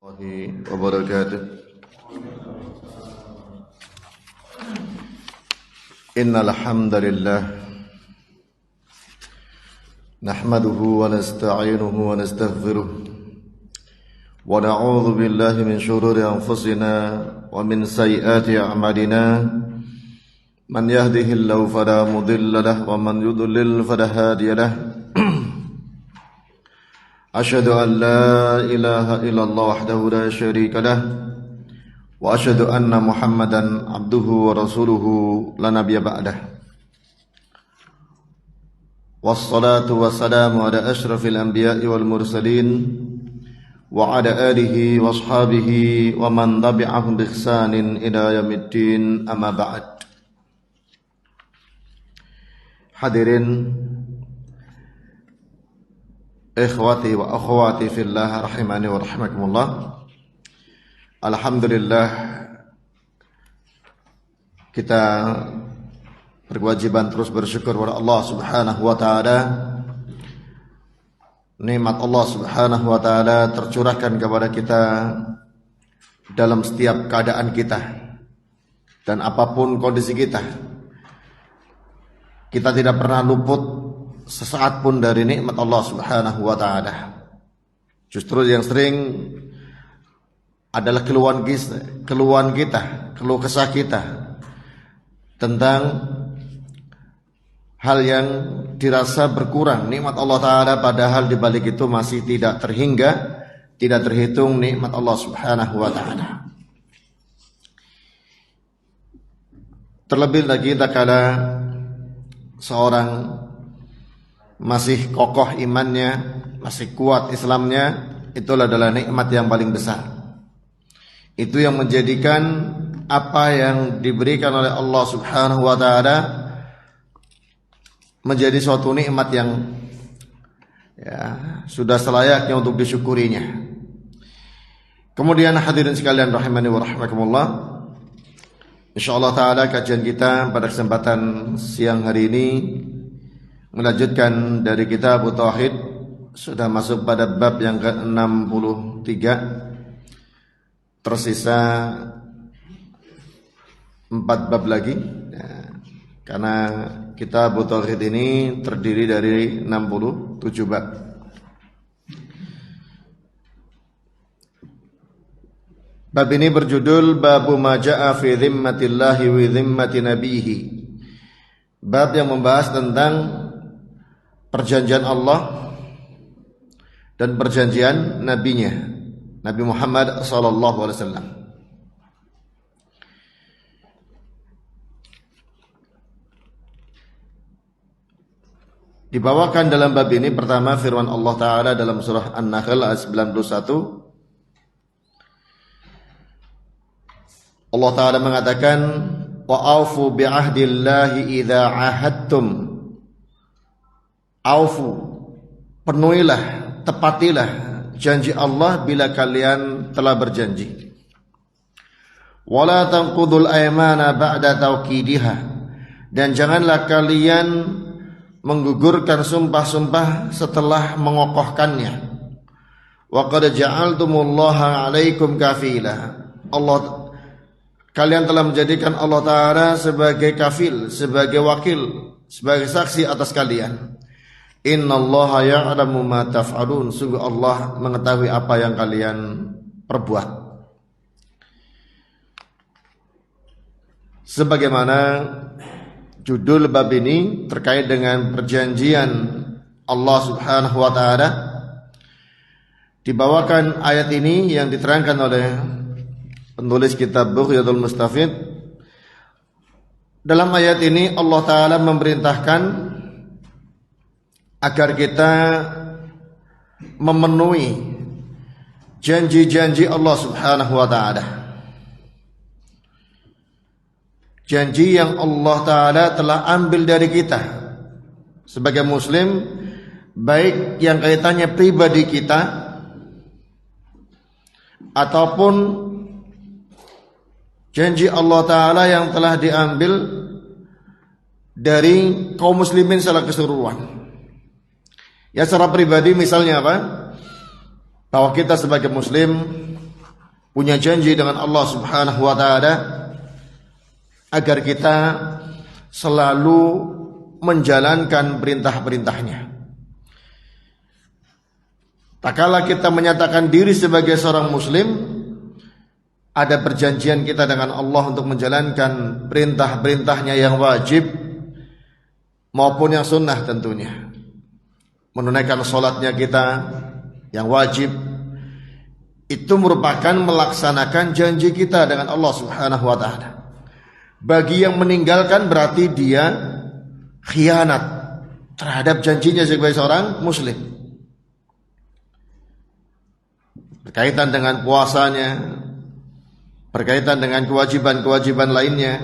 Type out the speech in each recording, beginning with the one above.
الله وبركاته. إن الحمد لله نحمده ونستعينه ونستغفره ونعوذ بالله من شرور أنفسنا ومن سيئات أعمالنا من يهده الله فلا مضل له ومن يضلل فلا هادي له. أشهد أن لا إله إلا الله وحده لا شريك له وأشهد أن محمدا عبده ورسوله لا نبي بعده. والصلاة والسلام على أشرف الأنبياء والمرسلين وعلى آله وأصحابه ومن تبعهم بإحسان إلى يوم الدين. أما بعد. Hadirin ikhwati wa akhwati fillah rahimani wa rahimakumullah. Alhamdulillah, kita berkewajiban terus bersyukur kepada Allah Subhanahu wa taala. Nikmat Allah Subhanahu wa taala tercurahkan kepada kita dalam setiap keadaan kita dan apapun kondisi kita. Kita tidak pernah luput sesaat pun dari nikmat Allah Subhanahu wa taala. Justru yang sering adalah keluhan kita, keluh kesah kita tentang hal yang dirasa berkurang nikmat Allah taala, padahal di balik itu masih tidak terhingga, tidak terhitung nikmat Allah Subhanahu wa taala. Terlebih lagi tak kala seorang masih kokoh imannya, masih kuat Islamnya, itulah adalah nikmat yang paling besar. Itu yang menjadikan apa yang diberikan oleh Allah Subhanahu wa taala menjadi suatu nikmat yang sudah selayaknya untuk disyukurinya. Kemudian hadirin sekalian rahimani wa rahimakumullah, insyaallah taala kajian kita pada kesempatan siang hari ini melanjutkan dari kitab Tauhid, sudah masuk pada bab yang ke-63. Tersisa 4 bab lagi karena kitab Tauhid ini terdiri dari 67 bab. Bab ini berjudul Babu ma ja'a fi dhimmatillahi wa dhimmati nabihi. Bab yang membahas tentang perjanjian Allah dan perjanjian nabinya, Nabi Muhammad sallallahu alaihi wasallam. Dibawakan dalam bab ini pertama firman Allah taala dalam surah An-Nahl ayat 91. Allah taala mengatakan, wa aufu bi ahdillahi idza ahadtum. Aufu, penuhilah, tepatilah janji Allah bila kalian telah berjanji. Wala tanqudul aymana ba'da tawkidiha, dan janganlah kalian menggugurkan sumpah-sumpah setelah mengokohkannya. Wa qad ja'altumullaha 'alaikum kafila. Kalian telah menjadikan Allah taala sebagai kafil, sebagai wakil, sebagai saksi atas kalian. Innallaha ya'lamu ma taf'alun. Sungguh Allah mengetahui apa yang kalian perbuat. Sebagaimana judul bab ini terkait dengan perjanjian Allah Subhanahu wa taala, dibawakan ayat ini yang diterangkan oleh penulis kitab Bughyatul Mustafid. Dalam ayat ini Allah taala memerintahkan agar kita memenuhi janji-janji Allah Subhanahu wa taala. Janji yang Allah taala telah ambil dari kita sebagai muslim, baik yang kaitannya pribadi kita ataupun janji Allah taala yang telah diambil dari kaum muslimin secara keseluruhan. Ya, secara pribadi misalnya apa? Bahwa kita sebagai muslim punya janji dengan Allah Subhanahu wa taala agar kita selalu menjalankan perintah-perintahnya. Tak kala kita menyatakan diri sebagai seorang muslim, ada perjanjian kita dengan Allah untuk menjalankan perintah-perintahnya yang wajib maupun yang sunnah tentunya. Menunaikan sholatnya kita yang wajib, itu merupakan melaksanakan janji kita dengan Allah Subhanahu wa ta'ala. Bagi yang meninggalkan berarti dia khianat terhadap janjinya sebagai seorang muslim. Berkaitan dengan puasanya, berkaitan dengan kewajiban-kewajiban lainnya,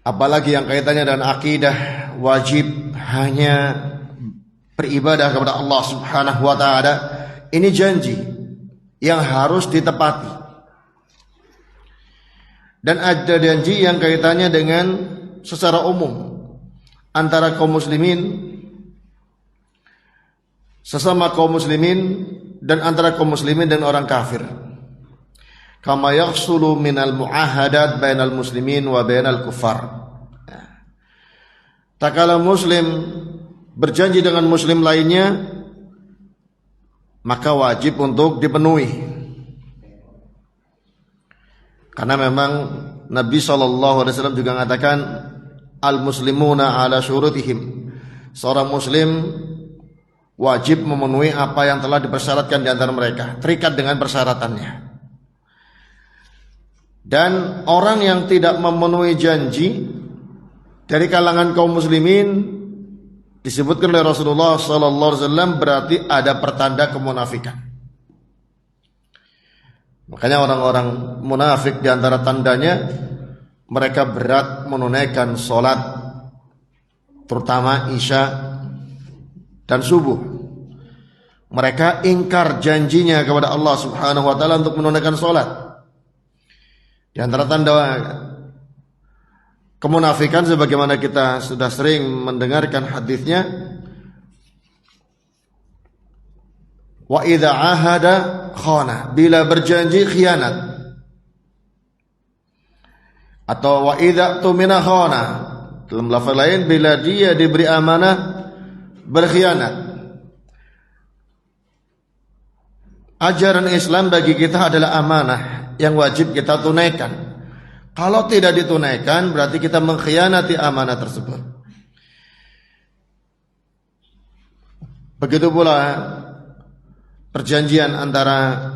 apalagi yang kaitannya dengan akidah, wajib hanya beribadah kepada Allah Subhanahu wa ta'ala. Ini janji yang harus ditepati. Dan ada janji yang kaitannya dengan secara umum antara kaum muslimin, sesama kaum muslimin, dan antara kaum muslimin dan orang kafir. Kama yahsulu minal muahadat bainal muslimin wa bainal kuffar. Tak kala muslim berjanji dengan muslim lainnya, maka wajib untuk dipenuhi. Karena memang Nabi SAW juga mengatakan al-muslimuna ala syurutihim. Seorang muslim wajib memenuhi apa yang telah dipersyaratkan di antara mereka, terikat dengan persyaratannya. Dan orang yang tidak memenuhi janji dari kalangan kaum muslimin disebutkan oleh Rasulullah SAW berarti ada pertanda kemunafikan. Makanya orang-orang munafik di antara tandanya mereka berat menunaikan sholat, terutama isya dan subuh. Mereka ingkar janjinya kepada Allah Subhanahu wa ta'ala untuk menunaikan sholat. Di antara tanda kemunafikan sebagaimana kita sudah sering mendengarkan hadisnya, wa idza ahada khana, bila berjanji khianat. Atau wa idza tumina khana, dalam lafaz lain bila dia diberi amanah berkhianat. Ajaran Islam bagi kita adalah amanah yang wajib kita tunaikan. Kalau tidak ditunaikan berarti kita mengkhianati amanah tersebut. Begitu pula perjanjian antara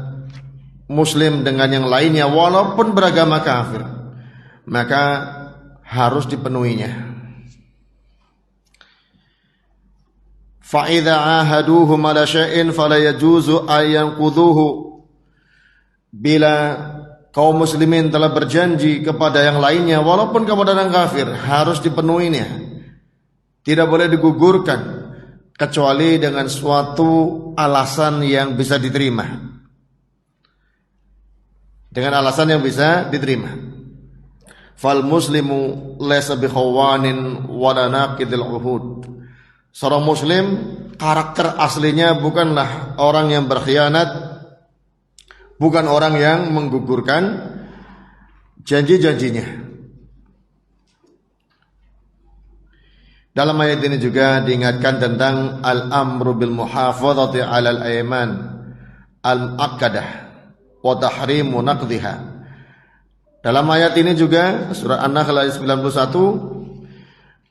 muslim dengan yang lainnya walaupun beragama kafir, maka harus dipenuhinya. Fa'idha ahaduhum ala syai'in fala yajuzu ayyanquduhu. Bila kaum muslimin telah berjanji kepada yang lainnya walaupun kepada orang kafir, harus dipenuhinya. Tidak boleh digugurkan kecuali dengan suatu alasan yang bisa diterima. Dengan alasan yang bisa diterima. Fal muslimu laysa bi khawanin wala naqidil uhud. Seorang muslim karakter aslinya bukanlah orang yang berkhianat, bukan orang yang menggugurkan janji-janjinya. Dalam ayat ini juga diingatkan tentang al-amru bil muhafadzati 'alal ayman al-mu'akkadah wa tahrimu naqdhiha. Dalam ayat ini juga surah An-Nahl ayat 91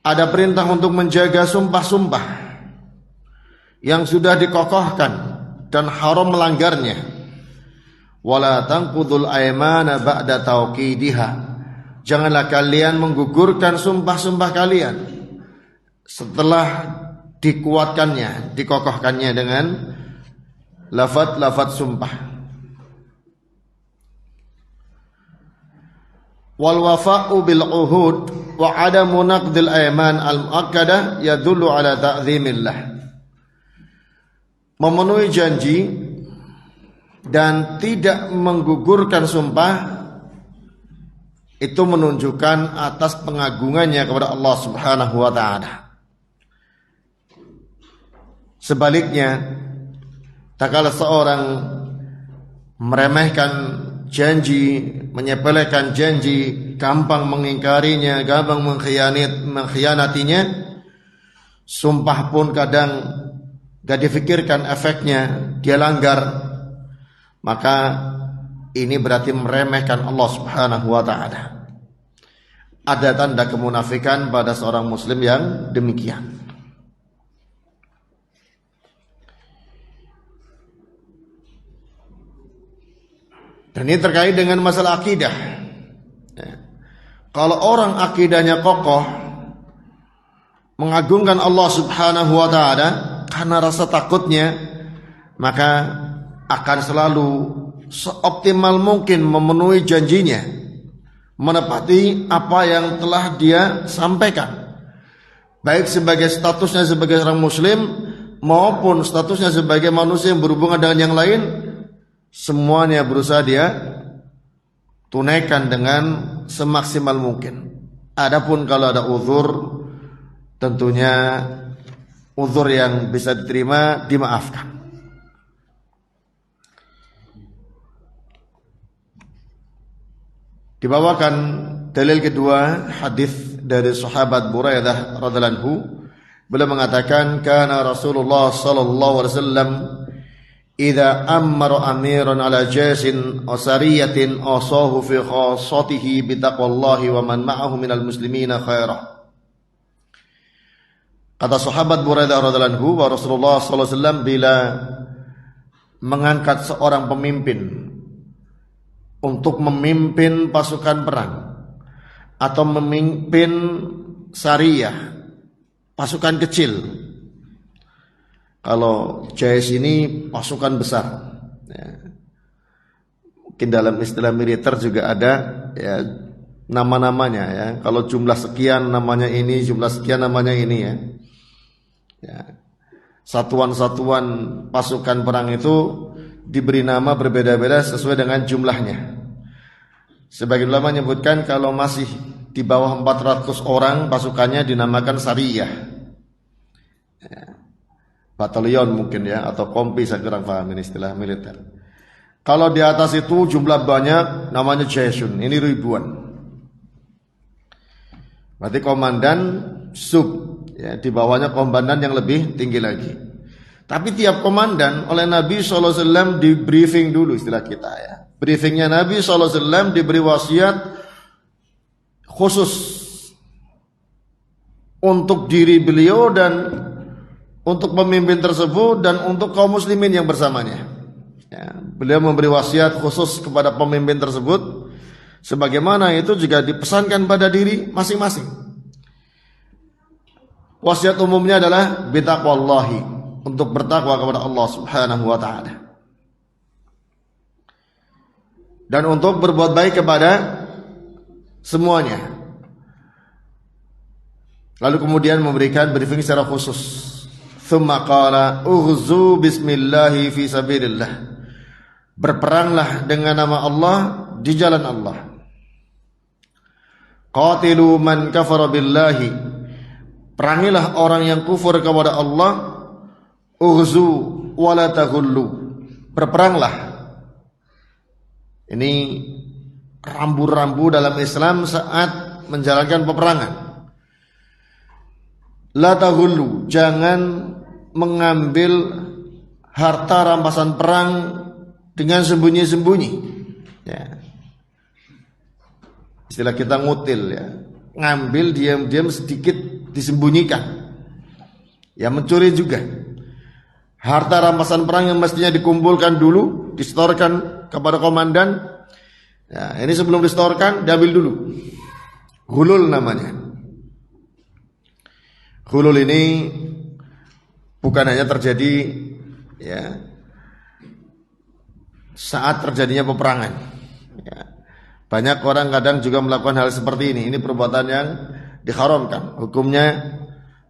ada perintah untuk menjaga sumpah-sumpah yang sudah dikokohkan dan haram melanggarnya. Wala tanqudul aymana ba'da tauqidiha. Janganlah kalian menggugurkan sumpah-sumpah kalian setelah dikuatkannya, dikokohkannya dengan lafaz-lafaz sumpah. Wal wafa'u bil uhud wa adamu naqdil ayman al muakkadah yadullu ala ta'zimillah. Memenuhi janji dan tidak menggugurkan sumpah itu menunjukkan atas pengagungannya kepada Allah Subhanahu wa ta'ala. Sebaliknya, tak kala seorang meremehkan janji, menyepelekan janji, gampang mengingkarinya, gampang mengkhianatinya, sumpah pun kadang gak difikirkan efeknya, dia langgar, maka ini berarti meremehkan Allah Subhanahu wa ta'ala. Ada tanda kemunafikan pada seorang muslim yang demikian. Dan ini terkait dengan masalah akidah. Kalau orang akidahnya kokoh, mengagungkan Allah Subhanahu wa ta'ala karena rasa takutnya, maka akan selalu seoptimal mungkin memenuhi janjinya, menepati apa yang telah dia sampaikan, baik sebagai statusnya sebagai seorang muslim maupun statusnya sebagai manusia yang berhubungan dengan yang lain. Semuanya berusaha dia tunaikan dengan semaksimal mungkin. Adapun kalau ada uzur, tentunya uzur yang bisa diterima dimaafkan. Dibawakan dalil kedua, hadis dari sahabat Buraidah radhiyallahu anhu. Beliau mengatakan, kana Rasulullah sallallahu alaihi wasallam idza amara amiran ala jasin aw sariyatin asahu fi khassatihi bi taqwallahi wa man ma'ahu minal muslimina khairah. Kata sahabat Buraidah radhiyallahu anhu, bahwa Rasulullah sallallahu alaihi wasallam bila mengangkat seorang pemimpin untuk memimpin pasukan perang atau memimpin sariyah, pasukan kecil. Kalau jais ini pasukan besar, ya. Mungkin dalam istilah militer juga ada ya nama-namanya ya. Kalau jumlah sekian namanya ini, jumlah sekian namanya ini ya. Ya. Satuan-satuan pasukan perang itu diberi nama berbeda-beda sesuai dengan jumlahnya. Sebagian ulama menyebutkan kalau masih di bawah 400 orang pasukannya dinamakan sariyah. Ya. Batalion mungkin ya, atau kompi, saya kurang paham ini istilah militer. Kalau di atas itu jumlah banyak namanya jaisun, ini ribuan. Berarti komandan sub ya, di bawahnya komandan yang lebih tinggi lagi. Tapi tiap komandan oleh Nabi SAW di briefing dulu, istilah kita ya. Briefingnya Nabi SAW diberi wasiat khusus untuk diri beliau dan untuk pemimpin tersebut dan untuk kaum muslimin yang bersamanya. Ya, beliau memberi wasiat khusus kepada pemimpin tersebut, sebagaimana itu juga dipesankan pada diri masing-masing. Wasiat umumnya adalah bitaqwallahi, untuk bertakwa kepada Allah Subhanahu wa ta'ala, dan untuk berbuat baik kepada semuanya. Lalu kemudian memberikan briefing secara khusus. Tsumma qala ughzu bismillahi fi sabilillah. Berperanglah dengan nama Allah di jalan Allah. Qatilu man kafara billahi. Perangilah orang yang kufur kepada Allah. Ughzu wa la taghullu. Berperanglah. Ini rambu-rambu dalam Islam saat menjalankan peperangan. La taghullu, jangan mengambil harta rampasan perang dengan sembunyi-sembunyi ya. Istilah kita ngutil ya, ngambil diam-diam sedikit disembunyikan ya, mencuri juga. Harta rampasan perang yang mestinya dikumpulkan dulu, disetorkan kepada komandan ya, ini sebelum disetorkan diambil dulu. Ghulul namanya. Ghulul ini bukan hanya terjadi ya saat terjadinya peperangan ya. Banyak orang kadang juga melakukan hal seperti ini. Ini perbuatan yang diharamkan, hukumnya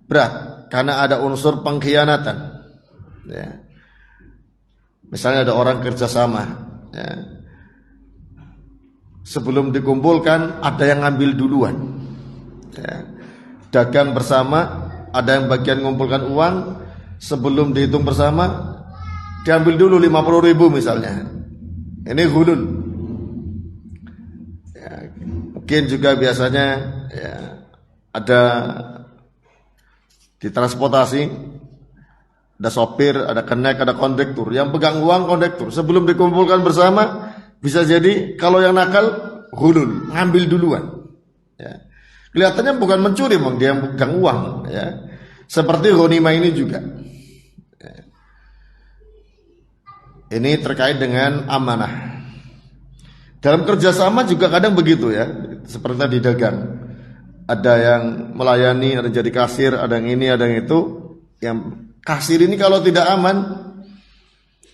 berat karena ada unsur pengkhianatan ya. Misalnya ada orang kerjasama ya, sebelum dikumpulkan ada yang ngambil duluan ya. Dagang bersama, ada yang bagian mengumpulkan uang, sebelum dihitung bersama diambil dulu 50.000 misalnya Ini ghulul. Ya, mungkin juga biasanya ya, ada di transportasi, ada sopir, ada kenek, ada kondektur. Yang pegang uang kondektur. Sebelum dikumpulkan bersama, bisa jadi kalau yang nakal ghulul, ngambil duluan. Ya. Kelihatannya bukan mencuri, dia yang pegang uang. Ya. Seperti ghanimah ini juga. Ya. Ini terkait dengan amanah. Dalam kerjasama juga kadang begitu ya, seperti tadi dagang. Ada yang melayani, ada jadi kasir, ada yang ini, ada yang itu. Yang kasir ini kalau tidak aman,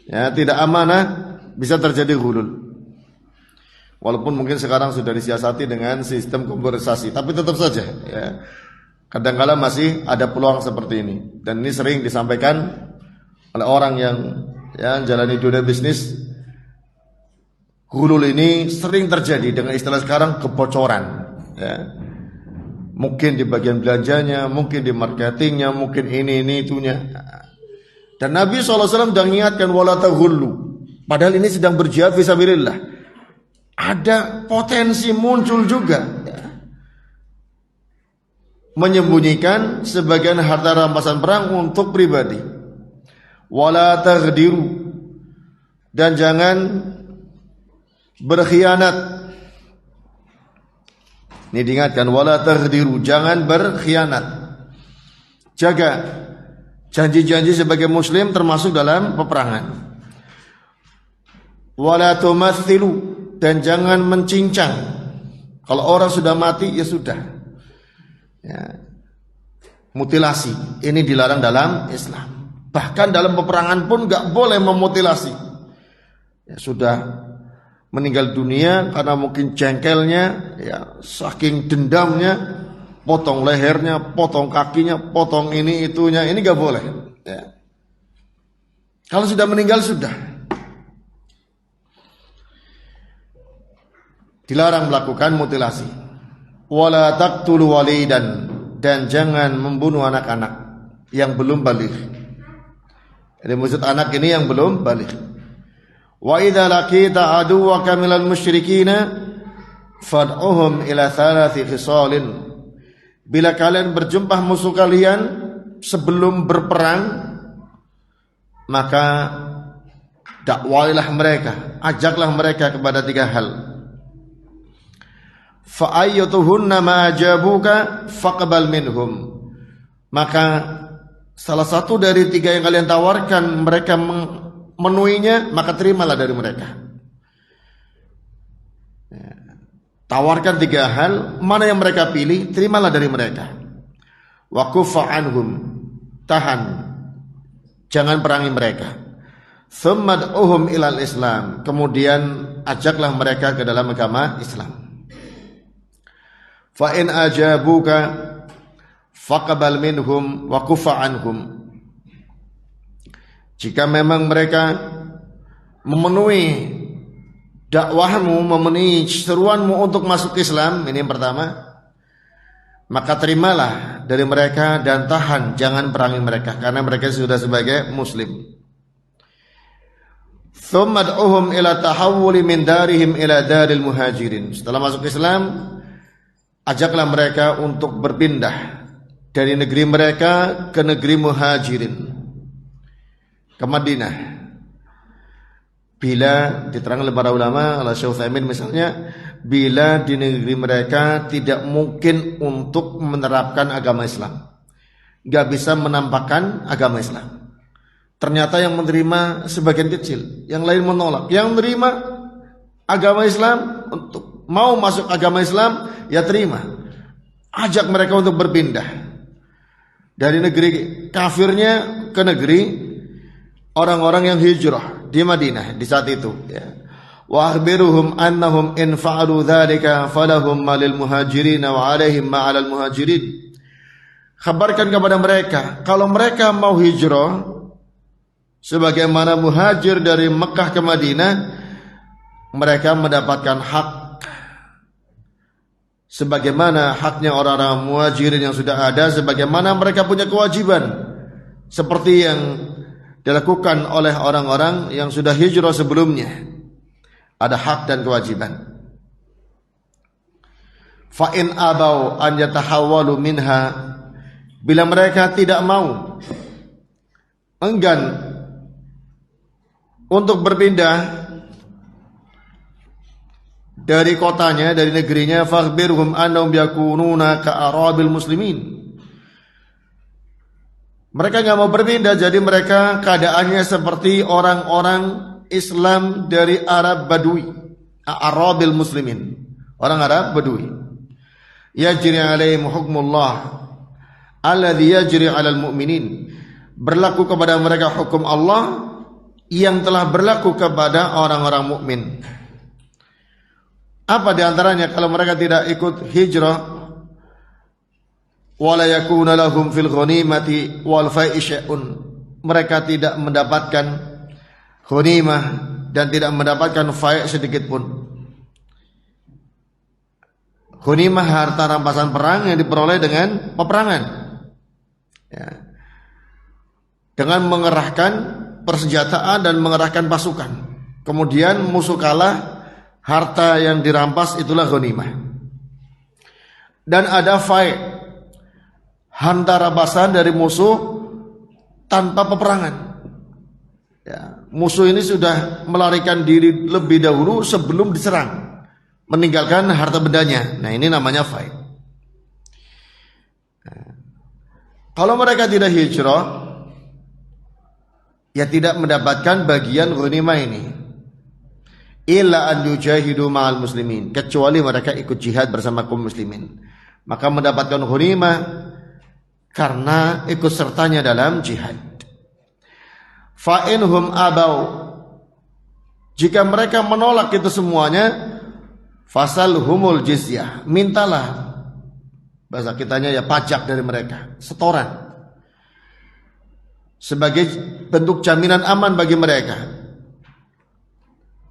ya tidak amanah, bisa terjadi ghulul. Walaupun mungkin sekarang sudah disiasati dengan sistem komputerisasi, tapi tetap saja, ya, kadang-kala masih ada peluang seperti ini. Dan ini sering disampaikan oleh orang yang ya jalani dunia bisnis. Ghulul ini sering terjadi dengan istilah sekarang kebocoran. Ya. Mungkin di bagian belanjanya, mungkin di marketingnya, mungkin ini itunya. Dan Nabi SAW sudah mengingatkan wala taghullu. Padahal ini sedang berjihad fisabilillah. Ada potensi muncul juga ya. Menyembunyikan sebagian harta rampasan perang untuk pribadi. Wala taghdiru. Dan jangan berkhianat. Ini diingatkan wala taghdiru, jangan berkhianat. Jaga janji-janji sebagai muslim termasuk dalam peperangan. Wala tumathilu, dan jangan mencincang. Kalau orang sudah mati ya sudah. Ya. Mutilasi ini dilarang dalam Islam. Bahkan dalam peperangan pun enggak boleh memutilasi. Ya sudah meninggal dunia karena mungkin jengkelnya, ya saking dendamnya, potong lehernya, potong kakinya, potong ini itunya, ini gak boleh. Ya. Kalau sudah meninggal sudah dilarang melakukan mutilasi. Wala taqtulu walidan, dan jangan membunuh anak-anak yang belum baligh. Ini maksud anak ini yang belum baligh. Wa idza laqita aduwaka minal musyrikina fad'uhum ila thalathi khisalin. Bila kalian berjumpa musuh kalian sebelum berperang, maka dakwailah mereka, ajaklah mereka kepada 3 hal. Fa ayyatuhunna ma ajabuka faqbal minhum. Maka salah satu dari 3 yang kalian tawarkan mereka menuinya, maka terimalah dari mereka. Ya. Tawarkan 3 hal, mana yang mereka pilih, terimalah dari mereka. Wa kuffa anhum, tahan, jangan perangi mereka. Tsumma ud'uhum ilal Islam, kemudian ajaklah mereka ke dalam agama Islam. Fa in ajabuka faqbal minhum wa kuffa anhum. Jika memang mereka memenuhi dakwahmu, memenuhi seruanmu untuk masuk Islam, ini yang pertama, maka terimalah dari mereka dan tahan, jangan perangi mereka karena mereka sudah sebagai muslim. Tsumma ad'uhum ila tahawuli min darihim ila daril muhajirin. Setelah masuk Islam, ajaklah mereka untuk berpindah dari negeri mereka ke negeri muhajirin, ke Madinah. Bila diterangkan oleh para ulama, ala Syekh Utsaimin misalnya, bila di negeri mereka tidak mungkin untuk menerapkan agama Islam, nggak bisa menampakkan agama Islam. Ternyata yang menerima sebagian kecil, yang lain menolak. Yang menerima agama Islam, untuk mau masuk agama Islam, ya terima. Ajak mereka untuk berpindah dari negeri kafirnya ke negeri orang-orang yang hijrah di Madinah di saat itu, ya. Wa akhbiruhum annahum in fa'alu dzalika falahum ma lil muhajirin wa 'alaihim ma 'alal muhajirin. Kabarkan kepada mereka, kalau mereka mau hijrah sebagaimana muhajir dari Mekah ke Madinah, mereka mendapatkan hak sebagaimana haknya orang-orang muhajirin yang sudah ada, sebagaimana mereka punya kewajiban seperti yang dilakukan oleh orang-orang yang sudah hijrah sebelumnya. ada hak dan kewajiban. Fa in abau an yatahawwalu minha, bila mereka tidak mau, enggan untuk berpindah dari kotanya, dari negerinya, fakhbirhum annahum yakununa ka'arabil muslimin. Mereka enggak mau berpindah, jadi mereka keadaannya seperti orang-orang Islam dari Arab Badui, Arabil muslimin, orang Arab Badui. Yajri alaihim hukmullah alladhi yajri alal mu'minin, berlaku kepada mereka hukum Allah yang telah berlaku kepada orang-orang mukmin. Apa diantaranya? Kalau mereka tidak ikut hijrah, wala yakuna lahum fil ghanimati wal fai'i syai'un, mereka tidak mendapatkan ghanimah dan tidak mendapatkan fai' sedikit pun. Ghanimah harta rampasan perang yang diperoleh dengan peperangan, ya, dengan mengerahkan persenjataan dan mengerahkan pasukan. Kemudian musuh kalah, harta yang dirampas itulah ghanimah. Dan ada fai', harta rampasan dari musuh tanpa peperangan. Ya, musuh ini sudah melarikan diri lebih dahulu sebelum diserang, meninggalkan harta bendanya. Nah, ini namanya fai'. Nah, kalau mereka tidak hijrah, ya tidak mendapatkan bagian ghanimah ini. Illa an yujahidu ma'al muslimin, kecuali mereka ikut jihad bersama kaum muslimin, maka mendapatkan ghanimah karena ikut sertanya dalam jihad. Fa inhum abau, jika mereka menolak itu semuanya, fasalhumul jizyah, mintalah, bahasa kitanya ya, pajak dari mereka, setoran, sebagai bentuk jaminan aman bagi mereka.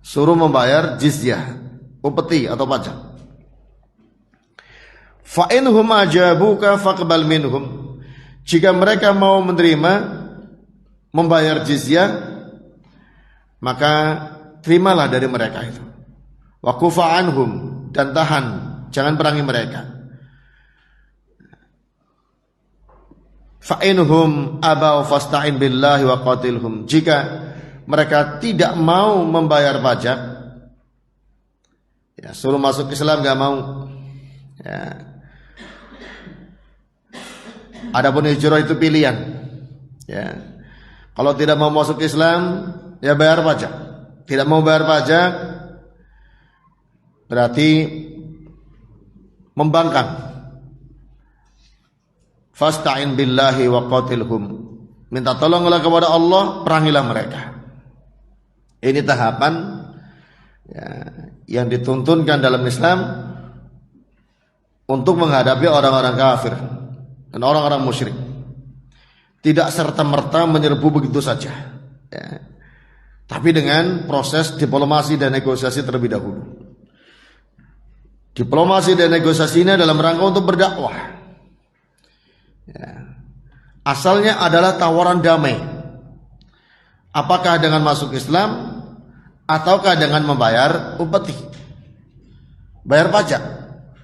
Suruh membayar jizyah, upeti atau pajak. Fa inhum ajabuka faqbal minhum, jika mereka mau menerima membayar jizyah, maka terimalah dari mereka itu. Wa kufa anhum, dan tahan, jangan perangi mereka. Fa inhum abau fasta'in billahi wa qatilhum, jika mereka tidak mau membayar pajak, ya, suruh masuk Islam gak mau, ya. Adapun hijrah itu pilihan, ya. Kalau tidak mau masuk Islam, ya bayar pajak. Tidak mau bayar pajak berarti membangkang. Fasta'in billahi wa qatilhum, minta tolonglah kepada Allah, perangilah mereka. Ini tahapan, ya, yang dituntunkan dalam Islam untuk menghadapi orang-orang kafir dan orang-orang musyrik. Tidak serta-merta menyerbu begitu saja, ya, tapi dengan proses diplomasi dan negosiasi terlebih dahulu. Diplomasi dan negosiasi ini dalam rangka untuk berdakwah, ya. Asalnya adalah tawaran damai. Apakah dengan masuk Islam ataukah dengan membayar upeti, bayar pajak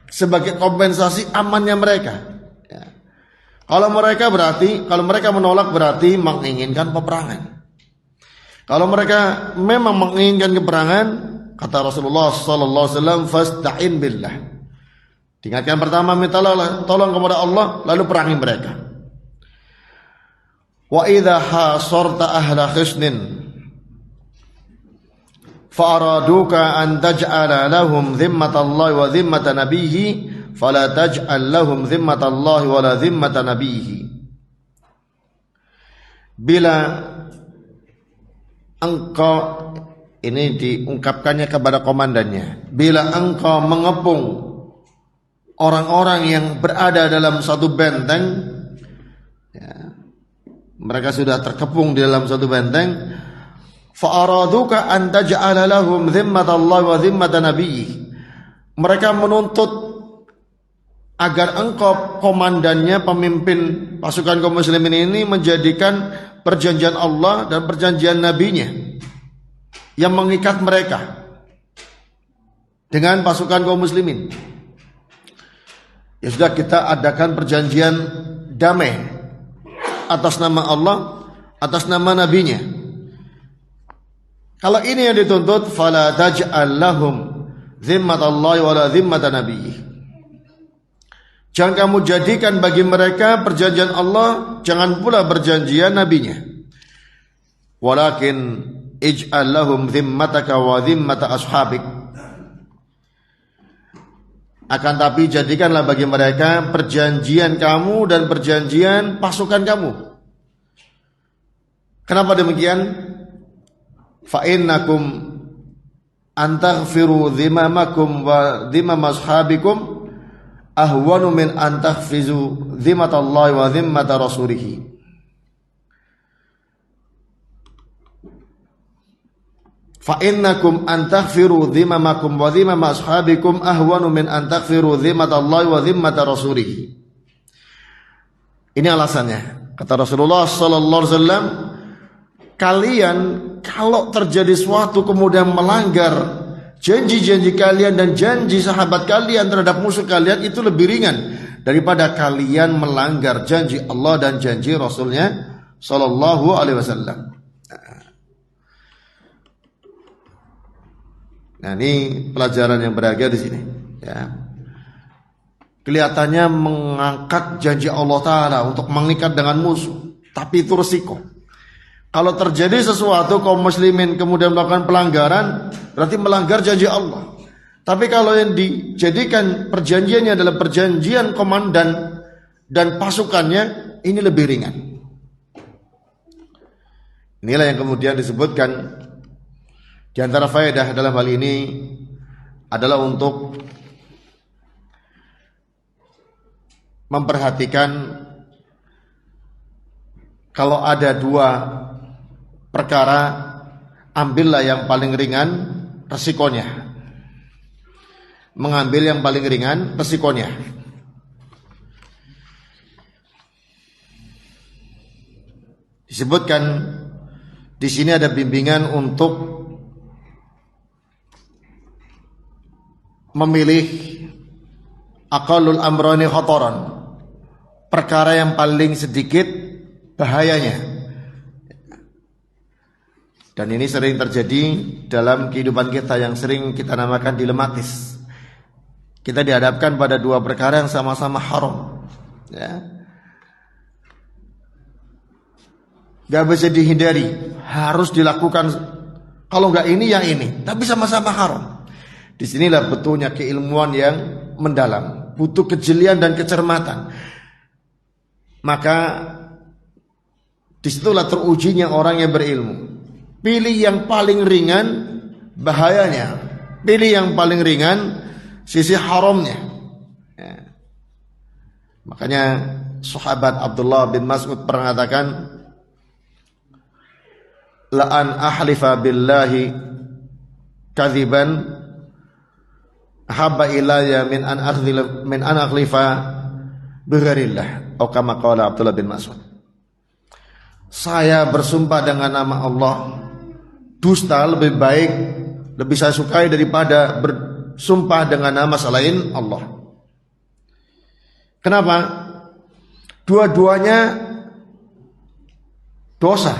sebagai kompensasi amannya mereka, ya. Kalau mereka menolak berarti menginginkan peperangan. Kalau mereka memang menginginkan peperangan, kata Rasulullah sallallahu alaihi wasallam, fasta'in billah, diingatkan pertama, mintalah tolong kepada Allah, lalu perangi mereka. Wa idza hasarta ahla khisnin fa araduka an taj'ala lahum dhimmatallahi wa dhimmata nabiyhi fala taj'al lahum dhimmatallahi wa la dhimmata nabiyhi. Bila engkau, ini diungkapkannya kepada komandannya, bila engkau mengepung orang-orang yang berada dalam satu benteng, ya, mereka sudah terkepung di dalam satu benteng, fa araduka an taj'ala lahum dhimmatallahi wa dhimmata nabiyhi, mereka menuntut agar engkau komandannya, pemimpin pasukan kaum muslimin ini, menjadikan perjanjian Allah dan perjanjian nabinya yang mengikat mereka. dengan pasukan kaum muslimin. Ya sudah, kita adakan perjanjian damai atas nama Allah, atas nama nabinya. Kalau ini yang dituntut, fala taj'al lahum zimmatallahi wala zimmata nabiyyi. Jangan kamu jadikan bagi mereka perjanjian Allah, jangan pula perjanjian nabinya. Walakin ij'al lahum zimmataka wa zimmata ashabik. Akan tapi jadikanlah bagi mereka perjanjian kamu dan perjanjian pasukan kamu. Kenapa demikian? Fa innakum antaghfiru dhimamakum wa dhimam ashabikum ahwanu min antaghfizu dhimatallahi wa dhimmata rasulih. Fa innakum antaghfiru dhimamakum wa dhimam ashabikum ahwanu min antaghfiru dhimatallahi wa dhimmata rasulih. Ini alasannya. Kata Rasulullah sallallahu alaihi wasallam, kalian kalau terjadi suatu kemudian melanggar janji-janji kalian dan janji sahabat kalian terhadap musuh kalian, itu lebih ringan daripada kalian melanggar janji Allah dan janji Rasulnya sallallahu alaihi wasallam. Nah, ini pelajaran yang berharga di sini. Ya. Kelihatannya mengangkat janji Allah Ta'ala untuk mengikat dengan musuh, tapi itu resiko. Kalau terjadi sesuatu kaum muslimin kemudian melakukan pelanggaran, berarti melanggar janji Allah. Tapi kalau yang dijadikan perjanjiannya adalah perjanjian komandan dan pasukannya, ini lebih ringan. Inilah yang kemudian disebutkan di antara faedah dalam hal ini adalah untuk memperhatikan kalau ada dua perkara, ambillah yang paling ringan resikonya. Mengambil yang paling ringan resikonya. Disebutkan di sini ada bimbingan untuk memilih aqallul amrani khataran, perkara yang paling sedikit bahayanya. Dan ini sering terjadi dalam kehidupan kita yang sering kita namakan dilematis. Kita dihadapkan pada dua perkara yang sama-sama haram, ya. Gak bisa dihindari, harus dilakukan. Kalau gak ini yang ini, tapi sama-sama haram. Disinilah betulnya keilmuan yang mendalam, butuh kejelian dan kecermatan. Maka disitulah terujinya orang yang berilmu. Pilih yang paling ringan bahayanya, pilih yang paling ringan sisi haramnya, ya. Makanya sahabat Abdullah bin Mas'ud pernah mengatakan, la an ahlifa billahi kadziban habba ilayya min an akhlifa bighairillah, atau kama qala Abdullah bin Mas'ud. Saya bersumpah dengan nama Allah, dusta lebih baik, lebih saya sukai daripada bersumpah dengan nama selain Allah. Kenapa? Dua-duanya dosa.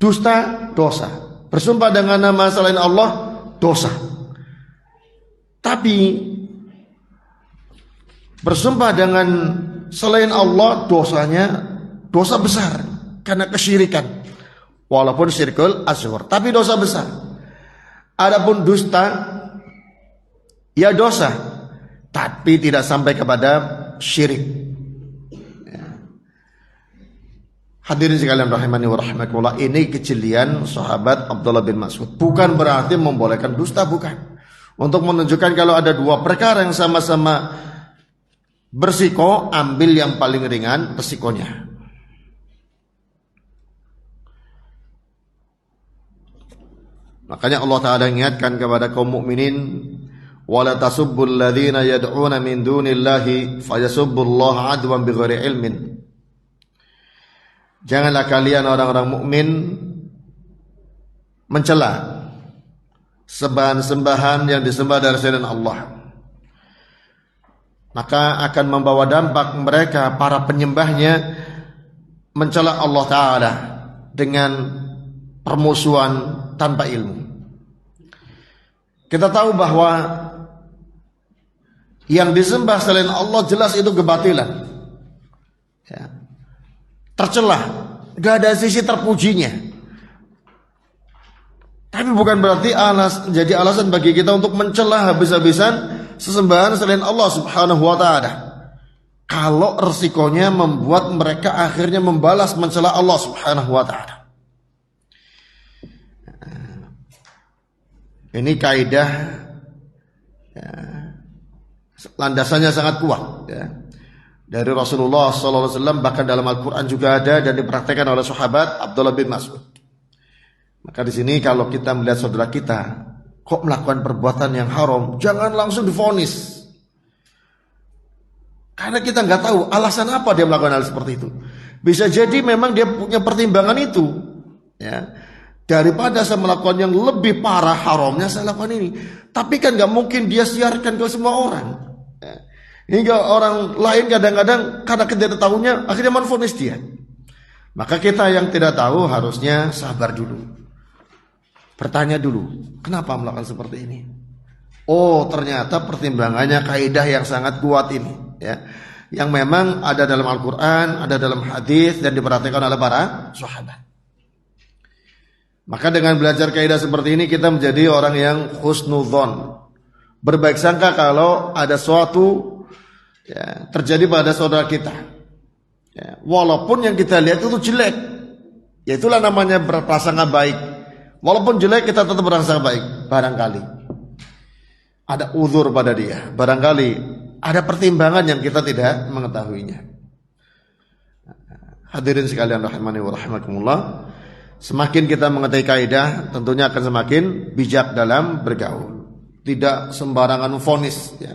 Dusta dosa, bersumpah dengan nama selain Allah dosa. Tapi bersumpah dengan selain Allah dosanya dosa besar karena kesyirikan. Walaupun syirkul asghar, tapi dosa besar. Adapun dusta ya dosa, tapi tidak sampai kepada syirik. Hadirin sekalian rahimani wa rahimakumullah, ini kejelian sahabat Abdullah bin Mas'ud. Bukan berarti membolehkan dusta, bukan. Untuk menunjukkan kalau ada dua perkara yang sama-sama bersiko, ambil yang paling ringan resikonya. Makanya Allah Ta'ala ingatkan kepada kaum mukminin, wala tasubbul ladzina yad'una min dunillahi fayasubbullaha adwan bighairi ilmin. Janganlah kalian orang-orang mukmin mencela sembahan-sembahan yang disembah dari selain Allah, maka akan membawa dampak mereka para penyembahnya mencela Allah Ta'ala dengan permusuhan tanpa ilmu. Kita tahu bahwa yang disembah selain Allah jelas itu kebatilan, ya, tercelah, gak ada sisi terpujinya. Tapi bukan berarti jadi alasan bagi kita untuk mencela habis-habisan sesembahan selain Allah Subhanahu wa Ta'ala, kalau resikonya membuat mereka akhirnya membalas mencela Allah Subhanahu wa Ta'ala. Ini kaidah, ya, landasannya sangat kuat, ya, dari Rasulullah SAW, bahkan dalam Al-Quran juga ada dan dipraktikkan oleh sahabat Abdullah bin Mas'ud. Maka di sini kalau kita melihat saudara kita kok melakukan perbuatan yang haram, jangan langsung divonis, karena kita nggak tahu alasan apa dia melakukan hal seperti itu. Bisa jadi memang dia punya pertimbangan itu, ya. Daripada saya melakukan yang lebih parah haramnya, saya lakukan ini. Tapi kan nggak mungkin dia siarkan ke semua orang, ya. Hingga orang lain kadang-kadang karena ketidaktahuannya akhirnya menvonis dia. Maka kita yang tidak tahu harusnya sabar dulu, bertanya dulu, kenapa melakukan seperti ini? Oh, ternyata pertimbangannya kaidah yang sangat kuat ini, ya, yang memang ada dalam Al-Quran, ada dalam hadis dan diperhatikan oleh para sahabat. Maka dengan belajar kaidah seperti ini kita menjadi orang yang husnudzon, berbaik sangka kalau ada suatu, ya, terjadi pada saudara kita, ya, walaupun yang kita lihat itu jelek, ya itulah namanya berprasangka baik. Walaupun jelek kita tetap berprasangka baik. Barangkali ada uzur pada dia, barangkali ada pertimbangan yang kita tidak mengetahuinya. Hadirin sekalian rahimani wa rahimakumullah, semakin kita mengetahui kaidah, tentunya akan semakin bijak dalam bergaul, tidak sembarangan vonis, ya.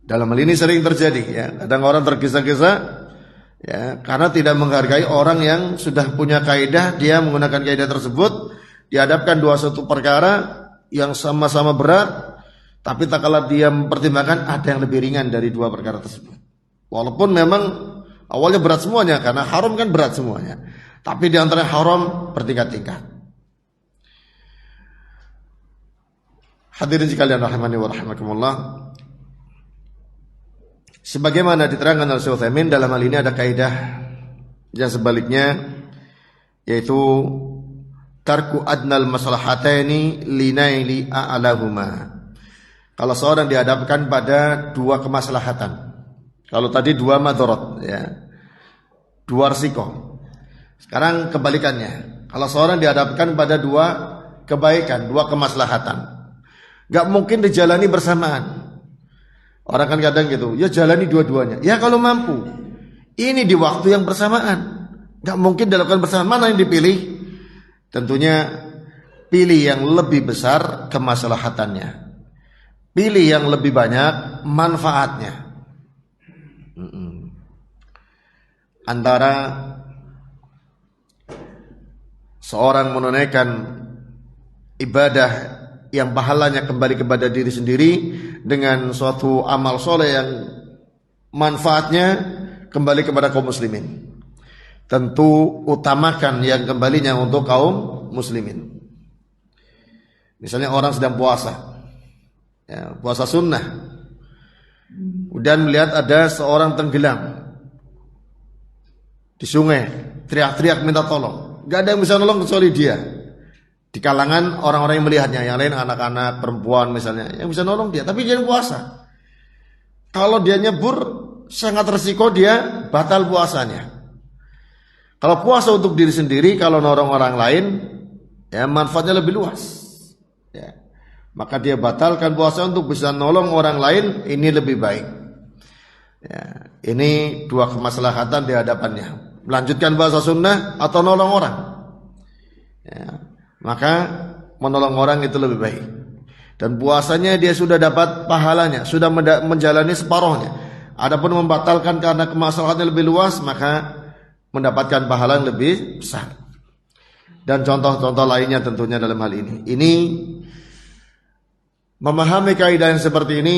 Dalam hal ini sering terjadi, ya, kadang orang tergesa-gesa, ya, karena tidak menghargai orang yang sudah punya kaidah. Dia menggunakan kaidah tersebut, dihadapkan dua suatu perkara yang sama-sama berat, tapi tak kala dia mempertimbangkan ada yang lebih ringan dari dua perkara tersebut. Walaupun memang awalnya berat semuanya, karena haram kan berat semuanya, tapi di antara haram bertingkat-tingkat. Hadirin sekalian rahimani wa rahimakumullah, sebagaimana diterangkan oleh Syekh Utsaimin, dalam hal ini ada kaidah yang sebaliknya, yaitu tarku adnal maslahataini linaili a'lahuma. Kalau seorang dihadapkan pada dua kemaslahatan, kalau tadi dua madharat, ya, dua risiko. Sekarang kebalikannya, kalau seorang dihadapkan pada dua kebaikan, dua kemaslahatan, gak mungkin dijalani bersamaan. Orang kan kadang gitu, ya jalani dua-duanya, ya kalau mampu. Ini di waktu yang bersamaan, gak mungkin dilakukan bersamaan. Mana yang dipilih? Tentunya pilih yang lebih besar kemaslahatannya, pilih yang lebih banyak manfaatnya. Antara seorang menunaikan ibadah yang pahalanya kembali kepada diri sendiri dengan suatu amal soleh yang manfaatnya kembali kepada kaum muslimin, tentu utamakan yang kembalinya untuk kaum muslimin. Misalnya orang sedang puasa, ya, puasa sunnah, kemudian melihat ada seorang tenggelam di sungai, teriak-teriak minta tolong, gak ada yang bisa nolong kecuali dia. Di kalangan orang-orang yang melihatnya, yang lain anak-anak, perempuan misalnya, yang bisa nolong dia, tapi dia yang puasa. Kalau dia nyebur, sangat resiko dia batal puasanya. Kalau puasa untuk diri sendiri, kalau nolong orang lain, ya manfaatnya lebih luas, ya, maka dia batalkan puasa untuk bisa nolong orang lain, ini lebih baik, ya. Ini dua kemaslahatan di hadapannya, melanjutkan puasa sunnah atau nolong orang, ya. Maka menolong orang itu lebih baik, dan puasanya dia sudah dapat pahalanya, sudah menjalani separuhnya. Adapun membatalkan karena kemaslahatannya lebih luas, maka mendapatkan pahala yang lebih besar. dan contoh-contoh lainnya tentunya dalam hal ini. Ini memahami kaidah yang seperti ini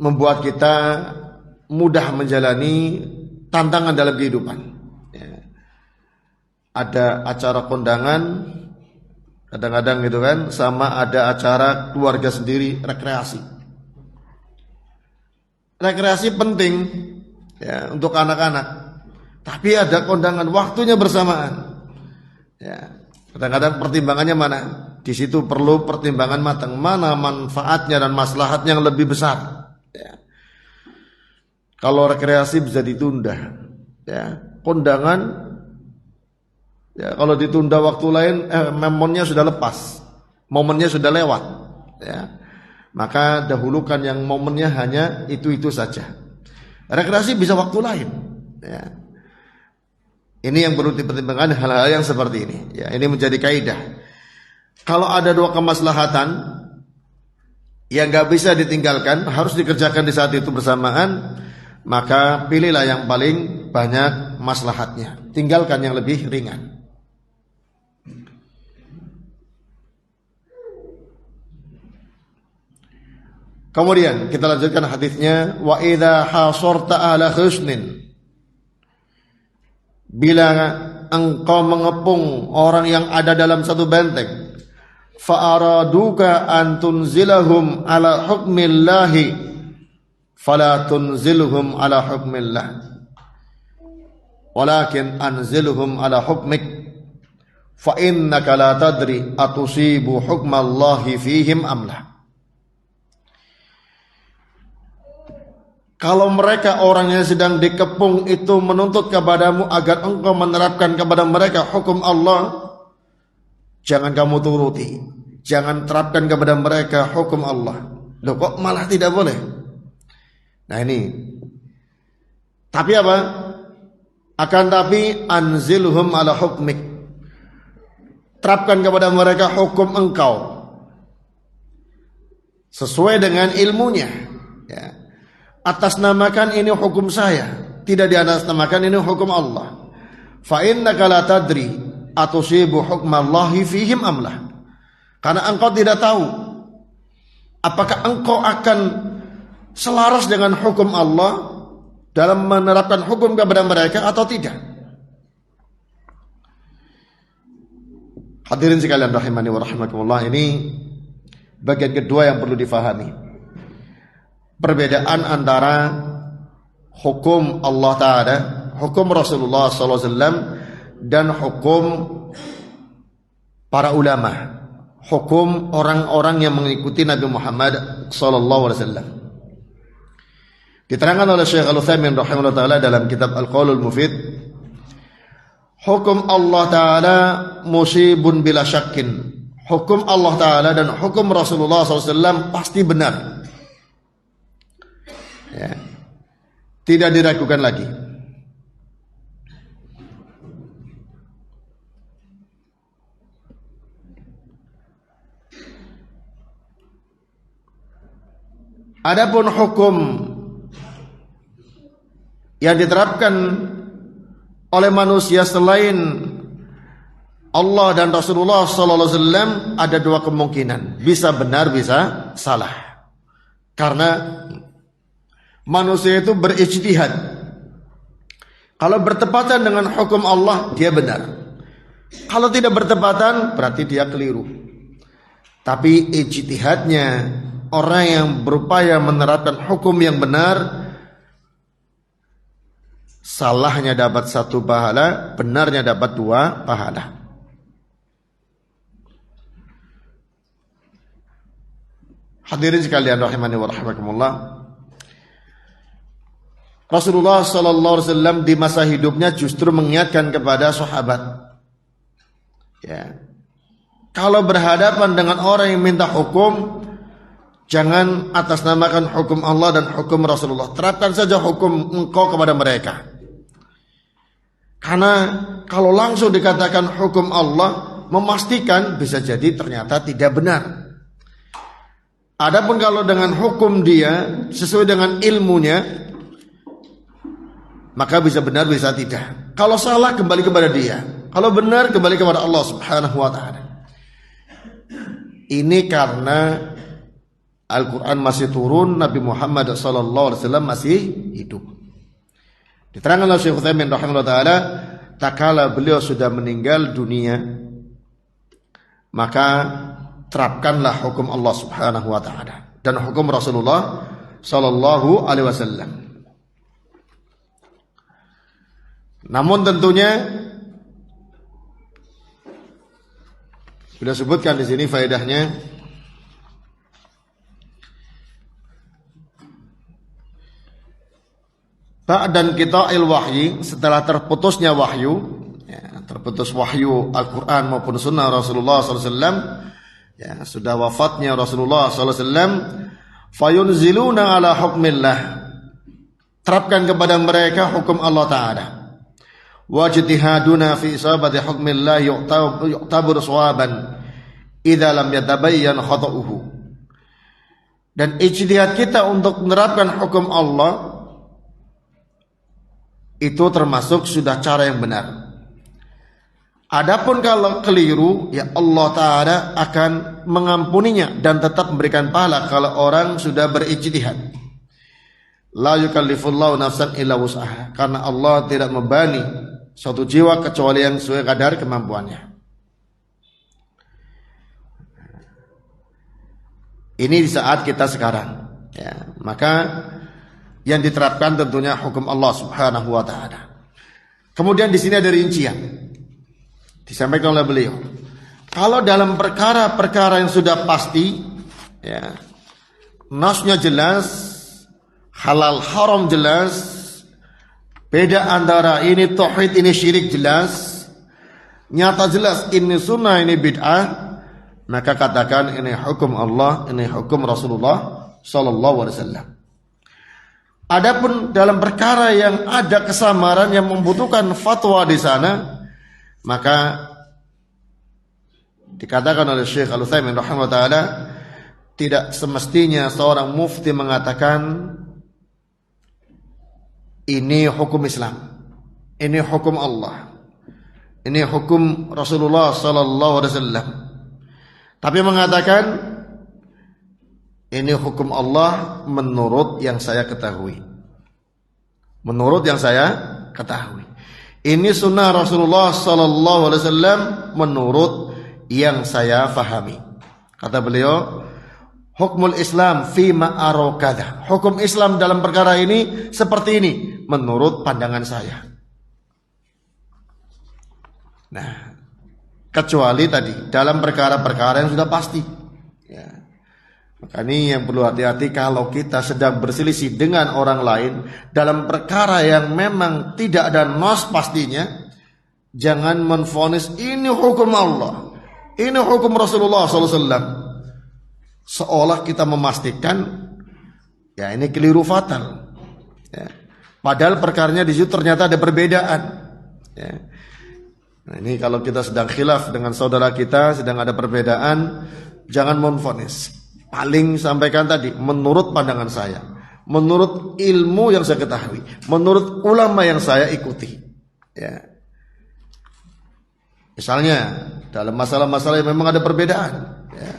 membuat kita mudah menjalani tantangan dalam kehidupan. Ya. Ada acara kondangan, kadang-kadang gitu kan, sama ada acara keluarga sendiri, rekreasi. Rekreasi penting ya untuk anak-anak, tapi ada kondangan waktunya bersamaan. Ya, kadang-kadang pertimbangannya mana? Di situ perlu pertimbangan matang, mana manfaatnya dan maslahatnya yang lebih besar. Ya. Kalau rekreasi bisa ditunda, ya. Kondangan, ya kalau ditunda waktu lain, momennya sudah lepas, momennya sudah lewat. Ya. Maka dahulukan yang momennya hanya itu saja. Rekreasi bisa waktu lain. Ya. Ini yang perlu dipertimbangkan hal-hal yang seperti ini. Ya, ini menjadi kaidah. Kalau ada dua kemaslahatan yang gak bisa ditinggalkan, harus dikerjakan di saat itu bersamaan, maka pilihlah yang paling banyak maslahatnya. Tinggalkan yang lebih ringan. Kemudian kita lanjutkan hadisnya, wa idza hasarta ala husnin, bila engkau mengepung orang yang ada dalam satu benteng, fa araduka an tunzilahum ala hukmillahi fala tunzilhum ala hukmillah walakin anzilhum ala hukmik fa innaka la tadri atusibu hukmallahi fihim amlah. Kalau mereka orang yang sedang dikepung itu menuntut kepadamu agar engkau menerapkan kepada mereka hukum Allah, jangan kamu turuti. Jangan terapkan kepada mereka hukum Allah. Loh, kok malah tidak boleh? Nah ini. Tapi apa? Akan tapi anzilhum ala hukmik. Terapkan kepada mereka hukum engkau sesuai dengan ilmunya. Ya. Atas namakan ini hukum saya, tidak di atas namakan ini hukum Allah. Fa innaka la tadri atusibu hukmallahi fihim amlah. Karena engkau tidak tahu apakah engkau akan selaras dengan hukum Allah dalam menerapkan hukum kepada mereka atau tidak. Hadirin sekalian rahimani wa rahimakumullah, ini bagian kedua yang perlu difahami. Perbedaan antara hukum Allah Ta'ala, hukum Rasulullah SAW, dan hukum para ulama, hukum orang-orang yang mengikuti Nabi Muhammad SAW. Diterangkan oleh Syekh Al-Utsaimin rahimahullah ta'ala dalam kitab Al-Qaulul Mufid, hukum Allah Ta'ala musibun bila syakkin. Hukum Allah Ta'ala dan hukum Rasulullah SAW pasti benar. Ya. Tidak diragukan lagi. Adapun hukum yang diterapkan oleh manusia selain Allah dan Rasulullah sallallahu alaihi wasallam ada dua kemungkinan, bisa benar bisa salah. Karena manusia itu berijtihad. Kalau bertepatan dengan hukum Allah, dia benar. Kalau tidak bertepatan, berarti dia keliru. Tapi ijtihadnya, orang yang berupaya menerapkan hukum yang benar, salahnya dapat 1 pahala, benarnya dapat 2 pahala. Hadirin sekalian rahimani wa rahimakumullah, Rasulullah sallallahu alaihi wasallam di masa hidupnya justru mengingatkan kepada sahabat, ya, kalau berhadapan dengan orang yang minta hukum, jangan atasnamakan hukum Allah dan hukum Rasulullah. Terapkan saja hukum engkau kepada mereka. Karena kalau langsung dikatakan hukum Allah, memastikan bisa jadi ternyata tidak benar. Adapun kalau dengan hukum dia sesuai dengan ilmunya, maka bisa benar bisa tidak. Kalau salah kembali kepada dia. Kalau benar kembali kepada Allah Subhanahu wa taala. Ini karena Al-Quran masih turun, Nabi Muhammad SAW masih hidup. Diterangkan oleh Syekh Utsaimin rahimahullah taala, tak kala beliau sudah meninggal dunia, maka terapkanlah hukum Allah Subhanahu wa taala dan hukum Rasulullah sallallahu alaihi wasallam. Namun tentunya sudah sebutkan di sini faedahnya. Ba'dan qita'il wahyi, setelah terputusnya wahyu, ya, terputus wahyu Al-Quran maupun sunnah Rasulullah SAW, ya, sudah wafatnya Rasulullah SAW, fayunziluna ala hukmillah, terapkan kepada mereka hukum Allah Ta'ala, wajtihaduna fi isabati hukmillah yu'tabur sawaban idza lam yatabayyan khata'uhu, dan ijtihad kita untuk menerapkan hukum Allah itu termasuk sudah cara yang benar. Adapun kalau keliru, ya Allah Ta'ala akan mengampuninya dan tetap memberikan pahala kalau orang sudah berijtihad. La yukallifullahu nafsan illa wus'aha, karena Allah tidak membebani suatu jiwa kecuali yang sesuai kadar kemampuannya. Ini di saat kita sekarang, ya, maka yang diterapkan tentunya hukum Allah Subhanahu wa taala. Kemudian di sini ada rincian. Disampaikan oleh beliau. Kalau dalam perkara-perkara yang sudah pasti, ya, nasnya jelas, halal haram jelas, beda antara ini tauhid ini syirik jelas, nyata jelas ini sunnah ini bid'ah, maka katakan ini hukum Allah, ini hukum Rasulullah sallallahu alaihi wasallam. Adapun dalam perkara yang ada kesamaran yang membutuhkan fatwa di sana, maka dikatakan oleh Syekh Al-Utsaimin rahimahullah taala, tidak semestinya seorang mufti mengatakan ini hukum Islam, ini hukum Allah, ini hukum Rasulullah sallallahu alaihi wasallam, tapi mengatakan ini hukum Allah menurut yang saya ketahui. Menurut yang saya ketahui. Ini sunnah Rasulullah sallallahu alaihi wasallam menurut yang saya fahami. Kata beliau, hukmul Islam fima arokada. Hukum Islam dalam perkara ini seperti ini menurut pandangan saya. Nah, kecuali tadi dalam perkara-perkara yang sudah pasti. Ya. Maka ini yang perlu hati-hati kalau kita sedang berselisih dengan orang lain dalam perkara yang memang tidak ada nas pastinya, jangan menvonis ini hukum Allah, ini hukum Rasulullah SAW, seolah kita memastikan ya ini keliru fatal. Ya. Padahal perkaranya di situ ternyata ada perbedaan. Ya. Nah, ini kalau kita sedang khilaf dengan saudara kita, sedang ada perbedaan, jangan menvonis. Paling sampaikan tadi menurut pandangan saya, menurut ilmu yang saya ketahui, menurut ulama yang saya ikuti. Ya. Misalnya dalam masalah-masalah yang memang ada perbedaan, ya.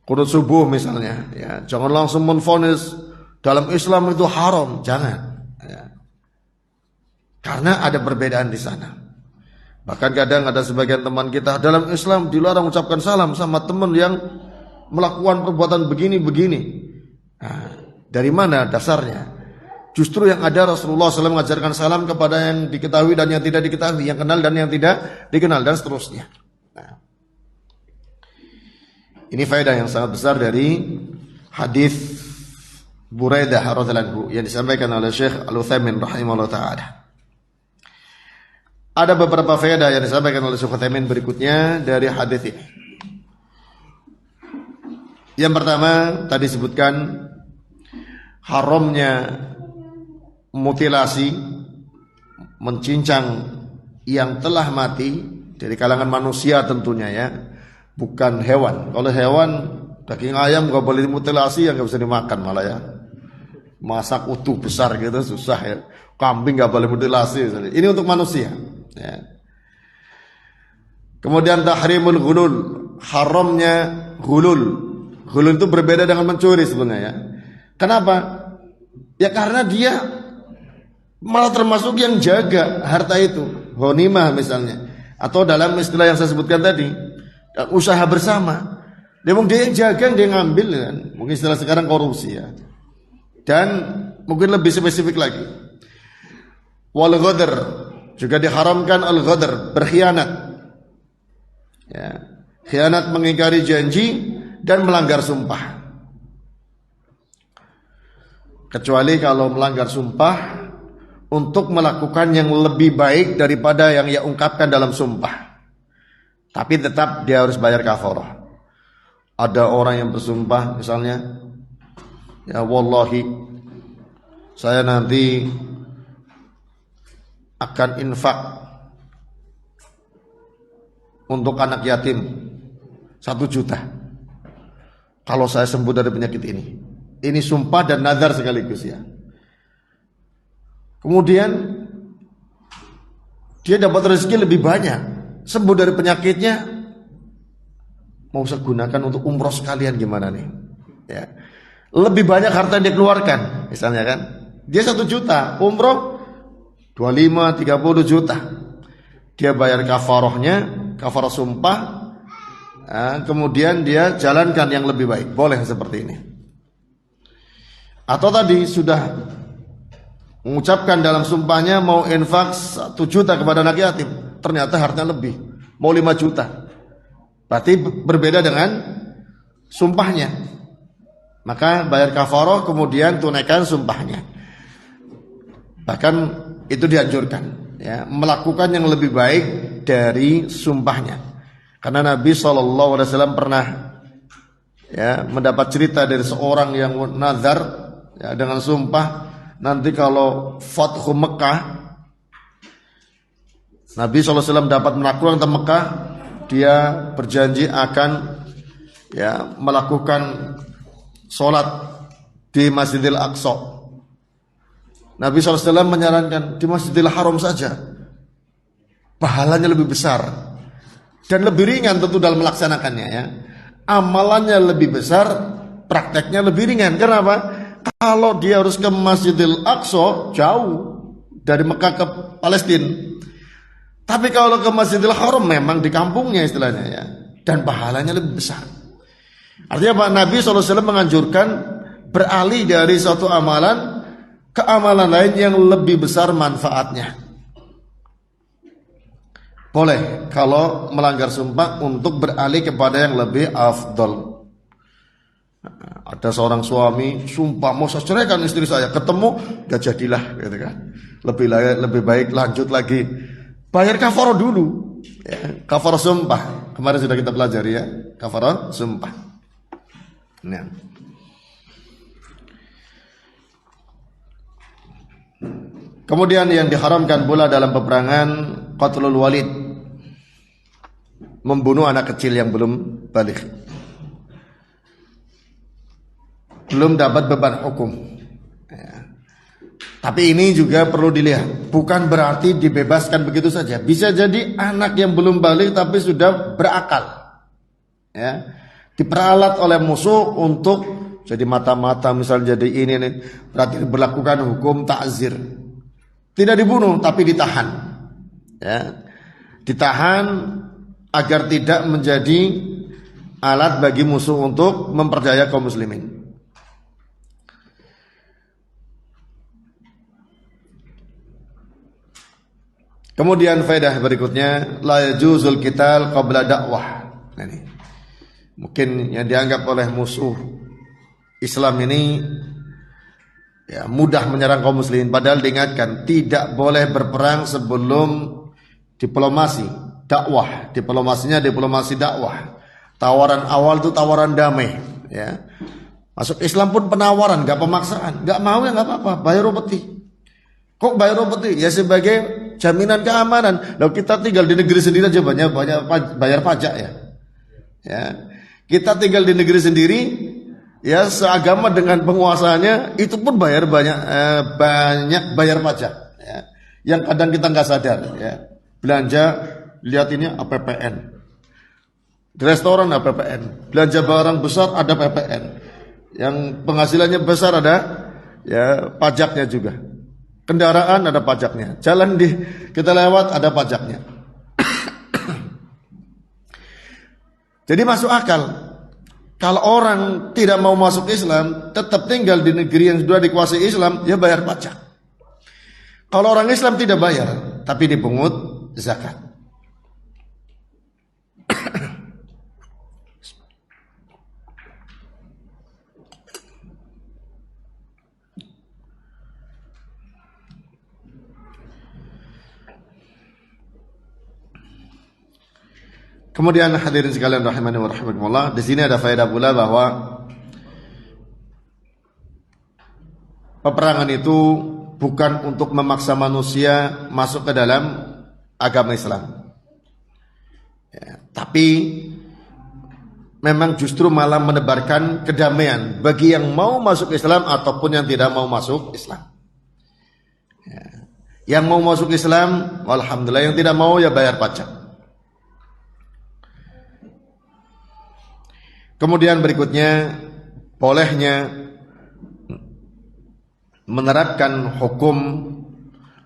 Qunut subuh misalnya, ya. Jangan langsung menvonis dalam Islam itu haram, jangan. Ya. Karena ada perbedaan di sana. Bahkan kadang ada sebagian teman kita dalam Islam dilarang mengucapkan salam sama teman yang melakukan perbuatan begini-begini. Nah, dari mana dasarnya? Justru yang ada Rasulullah SAW mengajarkan salam kepada yang diketahui dan yang tidak diketahui, yang kenal dan yang tidak dikenal, dan seterusnya. Nah, ini faedah yang sangat besar dari hadis Buraidah radhiyallahu anhu yang disampaikan oleh Syekh Al-Utsaimin rahimahullah taala. Ada beberapa faedah yang disampaikan oleh Syekh Utsaimin berikutnya dari hadis ini. Yang pertama tadi sebutkan haramnya mutilasi, mencincang yang telah mati dari kalangan manusia tentunya, ya, bukan hewan. Kalau hewan daging ayam gak boleh dimutilasi, yang gak bisa dimakan malah, ya. masak utuh besar gitu susah ya. Kambing nggak boleh mutilasi. Ini untuk manusia. Ya. Kemudian tahrimul ghulul, haramnya ghulul. Ghulul itu berbeda dengan mencuri sebenarnya ya. Kenapa? Ya karena dia malah termasuk yang jaga harta itu, ghanimah misalnya. Atau dalam istilah yang saya sebutkan tadi, usaha bersama. Dia yang jaga, dia ngambil kan. Mungkin istilah sekarang korupsi ya. Dan mungkin lebih spesifik lagi. Wal ghadr, juga diharamkan al ghadr, berkhianat. Ya, khianat mengingkari janji dan melanggar sumpah. Kecuali kalau melanggar sumpah untuk melakukan yang lebih baik daripada yang ia ungkapkan dalam sumpah. Tapi tetap dia harus bayar kafarah. Ada orang yang bersumpah misalnya, ya wallahi saya nanti akan infak untuk anak yatim 1 juta kalau saya sembuh dari penyakit ini. Ini sumpah dan nazar sekaligus ya. Kemudian dia dapat rezeki lebih banyak, sembuh dari penyakitnya, mau saya gunakan untuk umroh sekalian gimana nih ya. Lebih banyak harta yang dia keluarkan misalnya kan, dia 1 juta, umroh 25-30 juta, dia bayar kafarahnya, kafarah sumpah, kemudian dia jalankan yang lebih baik. Boleh seperti ini. Atau tadi sudah mengucapkan dalam sumpahnya mau infak 1 juta kepada anak yatim, ternyata hartanya lebih, mau 5 juta. Berarti berbeda dengan sumpahnya. Maka bayar kafarah kemudian tunaikan sumpahnya. Bahkan itu dianjurkan ya, melakukan yang lebih baik dari sumpahnya. Karena Nabi SAW pernah ya mendapat cerita dari seorang yang nazar ya, dengan sumpah, nanti kalau Fathu Mekah, Nabi SAW dapat menaklukkan Mekah, dia berjanji akan ya melakukan sholat di Masjidil Aqsa. Nabi SAW menyarankan di Masjidil Haram saja, pahalanya lebih besar dan lebih ringan tentu dalam melaksanakannya ya. Amalannya lebih besar, prakteknya lebih ringan. Kenapa? Kalau dia harus ke Masjidil Aqsa, jauh dari Mekah ke Palestina. Tapi kalau ke Masjidil Haram memang di kampungnya istilahnya ya, dan pahalanya lebih besar. Artinya Pak Nabi SAW menganjurkan beralih dari suatu amalan ke amalan lain yang lebih besar manfaatnya. Boleh kalau melanggar sumpah untuk beralih kepada yang lebih afdal. Ada seorang suami sumpah mau saya ceraikan istri saya, ketemu gak jadilah gitu kan. Lebih baik lanjut lagi. Bayar kafarah dulu. Ya, kafarah sumpah. Kemarin sudah kita pelajari ya, kafarah sumpah. Nah. Kemudian yang diharamkan pula dalam peperangan qatlul walid, membunuh anak kecil yang belum baligh, belum dapat beban hukum ya. Tapi ini juga perlu dilihat, bukan berarti dibebaskan begitu saja. Bisa jadi anak yang belum baligh tapi sudah berakal ya, diperalat oleh musuh untuk jadi mata-mata misalnya, jadi ini berarti berlakukan hukum ta'zir. Tidak dibunuh tapi ditahan ya. Ditahan agar tidak menjadi alat bagi musuh untuk memperdaya kaum muslimin. Kemudian faedah berikutnya, la yajuzul qital qabla dakwah. Nah, ini mungkin yang dianggap oleh musuh Islam ini ya, mudah menyerang kaum muslimin, padahal diingatkan tidak boleh berperang sebelum diplomasi, dakwah. Diplomasinya diplomasi dakwah. Tawaran awal itu tawaran damai ya. Masuk Islam pun penawaran, gak pemaksaan. Gak mau ya gak apa-apa, bayar upeti. Kok bayar upeti? Ya sebagai jaminan keamanan. Lalu kita tinggal di negeri sendiri aja banyak bayar pajak ya. Ya. Kita tinggal di negeri sendiri ya seagama dengan penguasanya, itu pun bayar banyak bayar pajak. Ya. Yang kadang kita nggak sadar. Ya. Belanja, lihat ini APPN. Di restoran ada PPN, belanja barang besar ada PPN. Yang penghasilannya besar ada ya pajaknya juga. Kendaraan ada pajaknya. Jalan kita lewat ada pajaknya. Jadi masuk akal. Kalau orang tidak mau masuk Islam, tetap tinggal di negeri yang sudah dikuasai Islam, ya bayar pajak. Kalau orang Islam tidak bayar, tapi dipungut zakat. Kemudian hadirin sekalian rahimani wa rahimakumullah, di sini ada faedah pula bahwa peperangan itu bukan untuk memaksa manusia masuk ke dalam agama Islam. Ya, tapi memang justru malah menebarkan kedamaian bagi yang mau masuk Islam ataupun yang tidak mau masuk Islam. Ya, yang mau masuk Islam, alhamdulillah, yang tidak mau ya bayar pajak. Kemudian berikutnya, bolehnya menerapkan hukum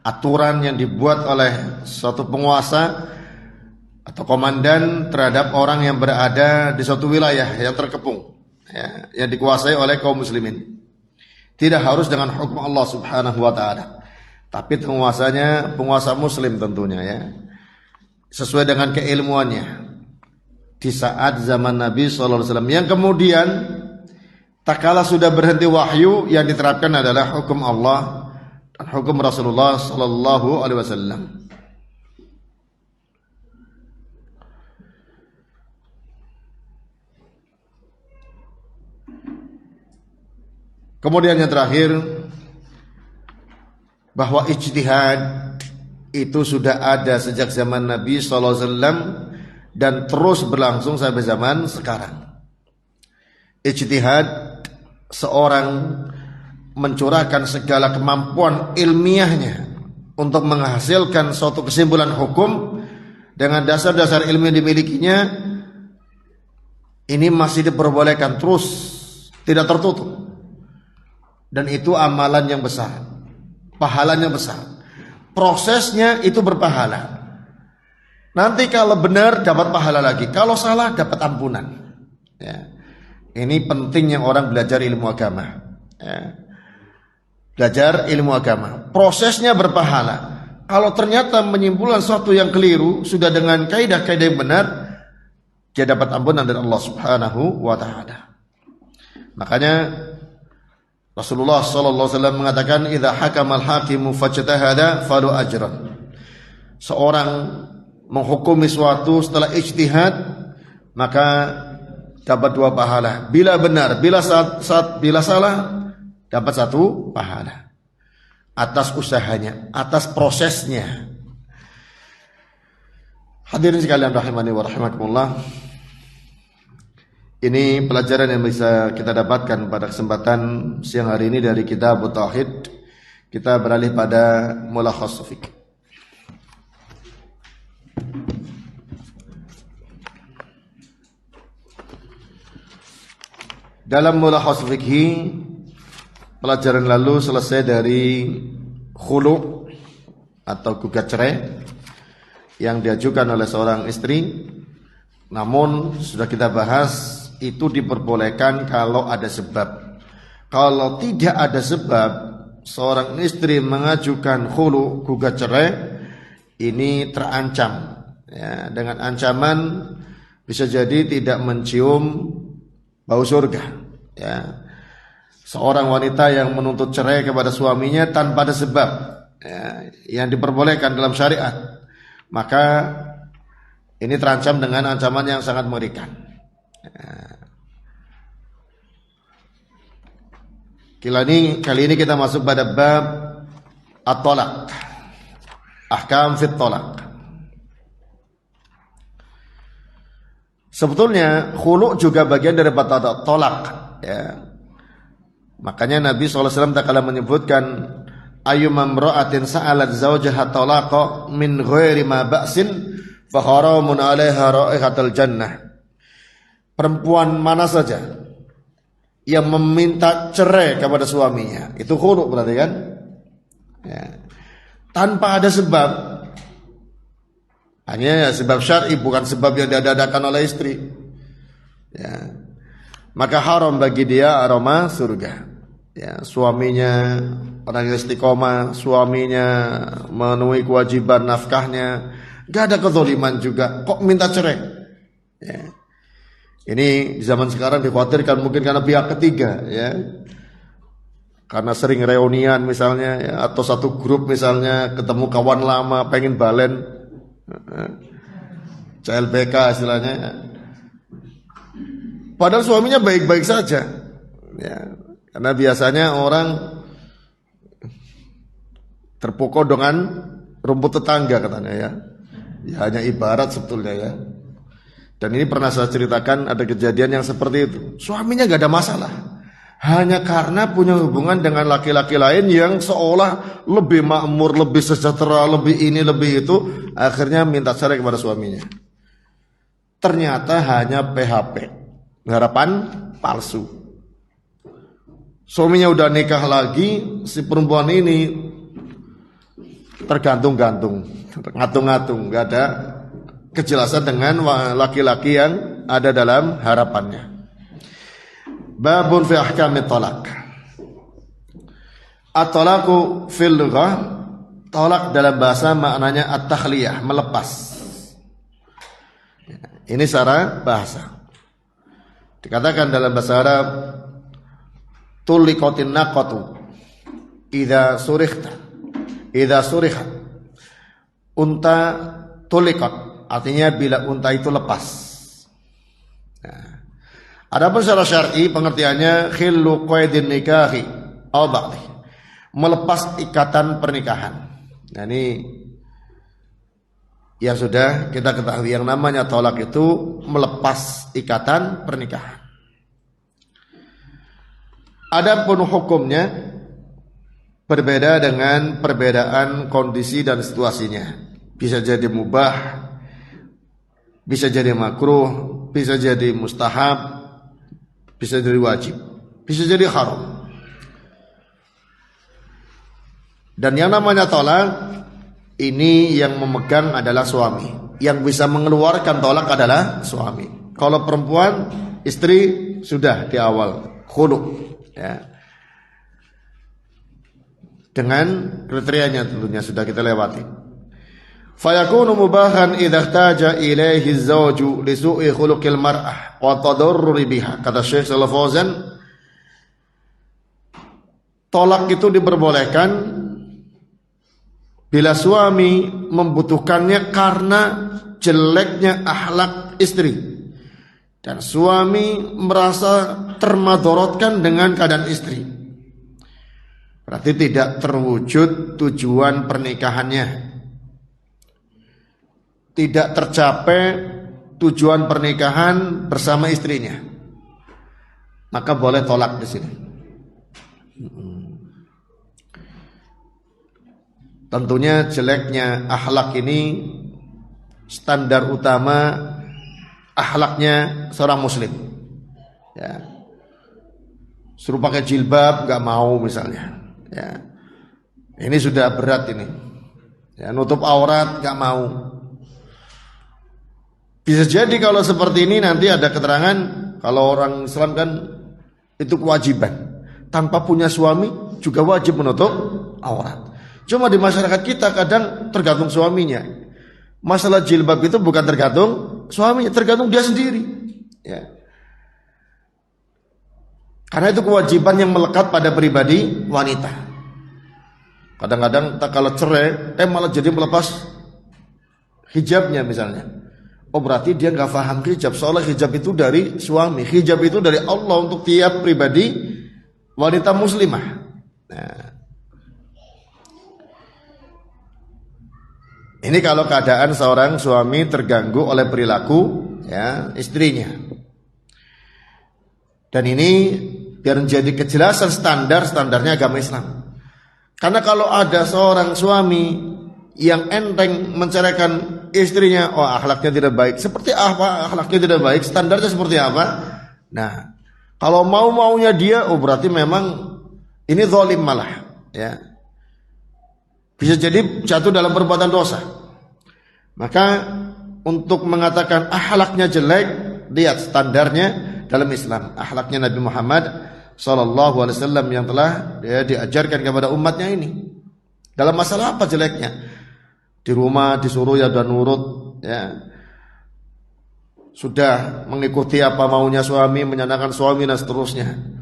aturan yang dibuat oleh suatu penguasa atau komandan terhadap orang yang berada di suatu wilayah yang terkepung, ya, yang dikuasai oleh kaum muslimin. Tidak harus dengan hukum Allah Subhanahu wa taala, tapi penguasa muslim tentunya, ya, sesuai dengan keilmuannya. Di saat zaman Nabi SAW, yang kemudian tak kala sudah berhenti wahyu, yang diterapkan adalah hukum Allah dan hukum Rasulullah SAW. Kemudian yang terakhir, bahwa ijtihad itu sudah ada sejak zaman Nabi SAW dan terus berlangsung sampai zaman sekarang. Ijtihad, seorang mencurahkan segala kemampuan ilmiahnya untuk menghasilkan suatu kesimpulan hukum dengan dasar-dasar ilmu yang dimilikinya. Ini masih diperbolehkan terus, tidak tertutup. Dan itu amalan yang besar, pahalanya besar. Prosesnya itu berpahala. Nanti kalau benar dapat pahala lagi, kalau salah dapat ampunan. Ya. Ini pentingnya orang belajar ilmu agama. Ya. Belajar ilmu agama, prosesnya berpahala. Kalau ternyata menyimpulkan sesuatu yang keliru, sudah dengan kaidah-kaidah yang benar, dia dapat ampunan dari Allah Subhanahu wa taala. Makanya Rasulullah SAW mengatakan, "Idza hakamal hakimu fajtahada falu ajran." Seorang menghukumi suatu setelah ijtihad, maka dapat 2 pahala. Bila benar, bila salah, dapat 1 pahala. Atas usahanya, atas prosesnya. Hadirin sekalian rahimani wa rahimakumullah, ini pelajaran yang bisa kita dapatkan pada kesempatan siang hari ini dari kitab Tauhid. Kita beralih pada mulakhas fikih. Dalam mulakhas fikih, pelajaran lalu selesai dari khulu atau gugat cerai yang diajukan oleh seorang istri. Namun sudah kita bahas, itu diperbolehkan kalau ada sebab. Kalau tidak ada sebab, seorang istri mengajukan khulu, gugat cerai, ini terancam, ya, dengan ancaman bisa jadi tidak mencium bau surga, ya. Seorang wanita yang menuntut cerai kepada suaminya tanpa ada sebab, ya, yang diperbolehkan dalam syariat, maka ini terancam dengan ancaman yang sangat mengerikan, ya. Kali ini kita masuk pada bab at-talaq, ahkam fit talaq. Sebetulnya khulu juga bagian dari tolak, ya. Makanya Nabi SAW tak kala menyebutkan ayyuma imra'atin sa'alat zawjaha talaqa min ghairi ma ba'sin fa haramun 'alaiha raihatul jannah. Perempuan mana saja yang meminta cerai kepada suaminya, itu khulu berarti kan? Ya. Tanpa ada sebab, hanya sebab syar'i, bukan sebab yang diadakan oleh istri. Ya. Maka haram bagi dia aroma surga. Ya, suaminya orang yang istiqomah, suaminya memenuhi kewajiban nafkahnya, gak ada kezaliman juga, kok minta cerai? Ya. Ini di zaman sekarang dikhawatirkan mungkin karena pihak ketiga, ya, karena sering reunian misalnya, ya, atau satu grup misalnya ketemu kawan lama pengen balen, CLBK istilahnya, ya. Padahal suaminya baik-baik saja, ya. Karena biasanya orang terpukul dengan rumput tetangga katanya, ya. Ya hanya ibarat sebetulnya, ya. Dan ini pernah saya ceritakan ada kejadian yang seperti itu. Suaminya gak ada masalah, hanya karena punya hubungan dengan laki-laki lain yang seolah lebih makmur, lebih sejahtera, lebih ini, lebih itu. Akhirnya minta cerai kepada suaminya. Ternyata hanya PHP, harapan palsu. Suaminya udah nikah lagi, si perempuan ini tergantung-gantung, ngatung-ngatung, gak ada kejelasan dengan laki-laki yang ada dalam harapannya. Babun fi ahkamit talak. At-talaqu fil lughah, talak dalam bahasa maknanya at-takhliyah, melepas. Ini secara bahasa. Dikatakan dalam bahasa Arab, tulikotin naqatu idza surikhta, idza surikhat. Unta tulikot artinya bila unta itu lepas. Nah, adapun secara syar'i pengertiannya khillu qaidin nikahi aw ba'dih, melepas ikatan pernikahan. Nah, ini yang sudah kita ketahui, yang namanya tolak itu melepas ikatan pernikahan. Adapun hukumnya berbeda dengan perbedaan kondisi dan situasinya. Bisa jadi mubah, bisa jadi makruh, bisa jadi mustahab, bisa jadi wajib, bisa jadi haram. Dan yang namanya tolak ini yang memegang adalah suami. Yang bisa mengeluarkan tolak adalah suami. Kalau perempuan, istri sudah di awal khulu. Ya. Dengan kriterianya tentunya sudah kita lewati. Fayakunu mubahan idza ihtaja ilaihi az-zawju li su'i khuluqil mar'ah wa tadarruri biha. Kata Syekh Shalih Fauzan, tolak itu diperbolehkan bila suami membutuhkannya karena jeleknya akhlak istri, dan suami merasa termadorotkan dengan keadaan istri. Berarti tidak terwujud tujuan pernikahannya, tidak tercapai tujuan pernikahan bersama istrinya, maka boleh tolak di sini. Tentunya jeleknya akhlak ini standar utama akhlaknya seorang muslim. Ya. Suruh pakai jilbab gak mau misalnya. Ya. Ini sudah berat ini. Ya, nutup aurat gak mau. Bisa jadi kalau seperti ini nanti ada keterangan kalau orang Islam kan itu kewajiban. Tanpa punya suami juga wajib menutup aurat. Cuma di masyarakat kita kadang tergantung suaminya. Masalah jilbab itu bukan tergantung suaminya, tergantung dia sendiri. Ya. Karena itu kewajiban yang melekat pada pribadi wanita. Kadang-kadang tak kalau cerai, malah jadi melepas hijabnya misalnya. Oh berarti dia nggak paham hijab. Soalnya hijab itu dari suami, hijab itu dari Allah untuk tiap pribadi wanita muslimah. Nah, ini kalau keadaan seorang suami terganggu oleh perilaku ya istrinya. Dan ini biar menjadi kejelasan standarnya agama Islam. Karena kalau ada seorang suami yang enteng menceraikan istrinya, oh akhlaknya tidak baik. Seperti apa akhlaknya tidak baik? Standarnya seperti apa? Nah, kalau maunya dia, oh berarti memang ini zalim malah, ya. Bisa jadi jatuh dalam perbuatan dosa. Maka untuk mengatakan akhlaknya jelek, lihat standarnya dalam Islam. Akhlaknya Nabi Muhammad sallallahu alaihi wasallam yang telah diajarkan kepada umatnya ini. Dalam masalah apa jeleknya? Di rumah disuruh ya dan nurut, ya. Sudah mengikuti apa maunya suami, menyenangkan suami dan seterusnya.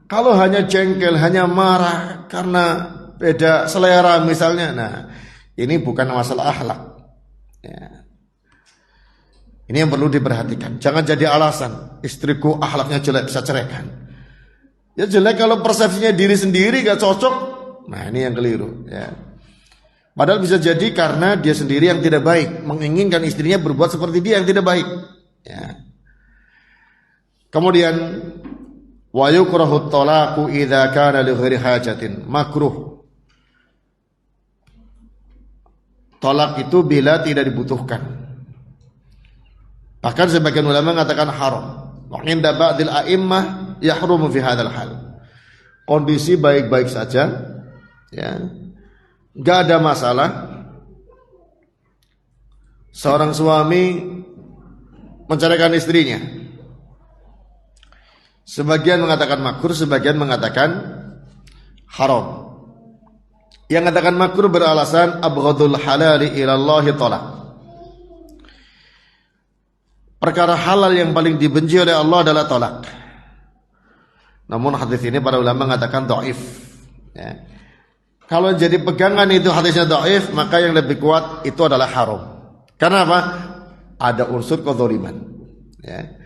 Kalau hanya jengkel, hanya marah karena beda selera misalnya, nah ini bukan masalah akhlak, ya. Ini yang perlu diperhatikan. Jangan jadi alasan istriku akhlaknya jelek, bisa ceraikan. Ya jelek kalau persepsinya diri sendiri gak cocok. Nah ini yang keliru, ya. Padahal bisa jadi karena dia sendiri yang tidak baik, menginginkan istrinya berbuat seperti dia yang tidak baik, ya. Kemudian wa yukrahu talaqu idza kana li ghairi hajatin. Makruh talak itu bila tidak dibutuhkan. Bahkan sebagian ulama mengatakan haram. Wa inda ba'dil a'immah yahrumu fi hadzal hal. Kondisi baik-baik saja, ya. Gak ada masalah seorang suami menceraikan istrinya. Sebagian mengatakan makruh, sebagian mengatakan haram. Yang mengatakan makruh beralasan abghadul halali ilallahi talaq. Perkara halal yang paling dibenci oleh Allah adalah talak. Namun hadis ini para ulama mengatakan dhaif, ya. Kalau jadi pegangan itu hadisnya dhaif, maka yang lebih kuat itu adalah haram. Karena apa? Ada unsur kezaliman, ya.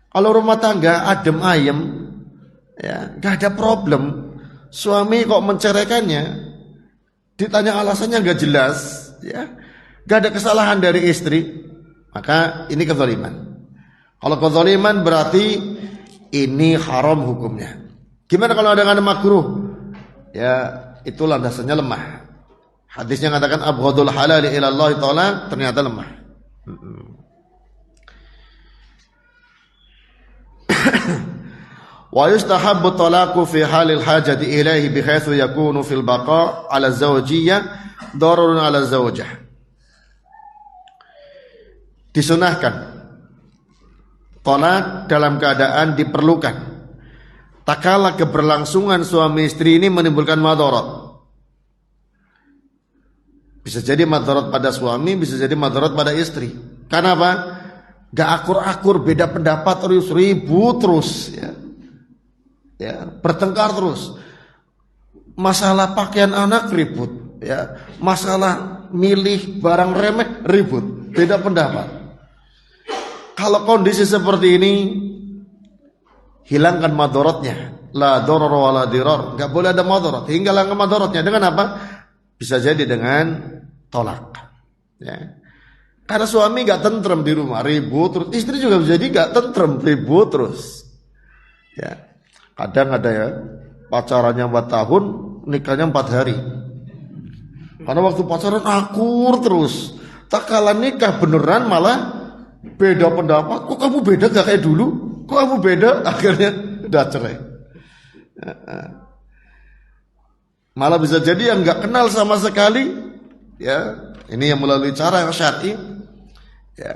Kalau rumah tangga adem ayem, ya, gak ada problem. Suami kok menceraikannya, ditanya alasannya gak jelas, ya, gak ada kesalahan dari istri, maka ini kezaliman. Kalau kezaliman berarti ini haram hukumnya. Gimana kalau ada makruh? Ya, itu landasannya lemah. Hadisnya mengatakan abghadul halali ila Allah ta'ala, ternyata lemah. Wa yustahabbu talaqu fi halil hajati ilaihi bihaitsu yakunu fil baqa' ala zawjiyyah dararun ala zawjah. Disunahkan talak dalam keadaan diperlukan. Tak kala keberlangsungan suami istri ini menimbulkan madarat. Bisa jadi madarat pada suami, bisa jadi madarat pada istri. Karena apa? Gak akur-akur, beda pendapat terus, ribut terus, ya. Ya, bertengkar terus. Masalah pakaian anak ribut, ya. Masalah milih barang remeh ribut, beda pendapat. Kalau kondisi seperti ini, hilangkan madaratnya. La darar wa la dirar. Enggak boleh ada madarat. Hilangkan madaratnya dengan apa? Bisa jadi dengan tolak, ya. Karena suami enggak tentrem di rumah, ribut terus. Istri juga bisa jadi enggak tentrem, ribut terus. Ya. Kadang ada ya pacarannya 4 tahun, nikahnya 4 hari. Karena waktu pacaran akur terus. Tak kala nikah beneran malah beda pendapat. Kok kamu beda gak kayak dulu? Kok kamu beda? Akhirnya udah cerai. Malah bisa jadi yang nggak kenal sama sekali, ya. Ini yang melalui cara yang syar'i, ya.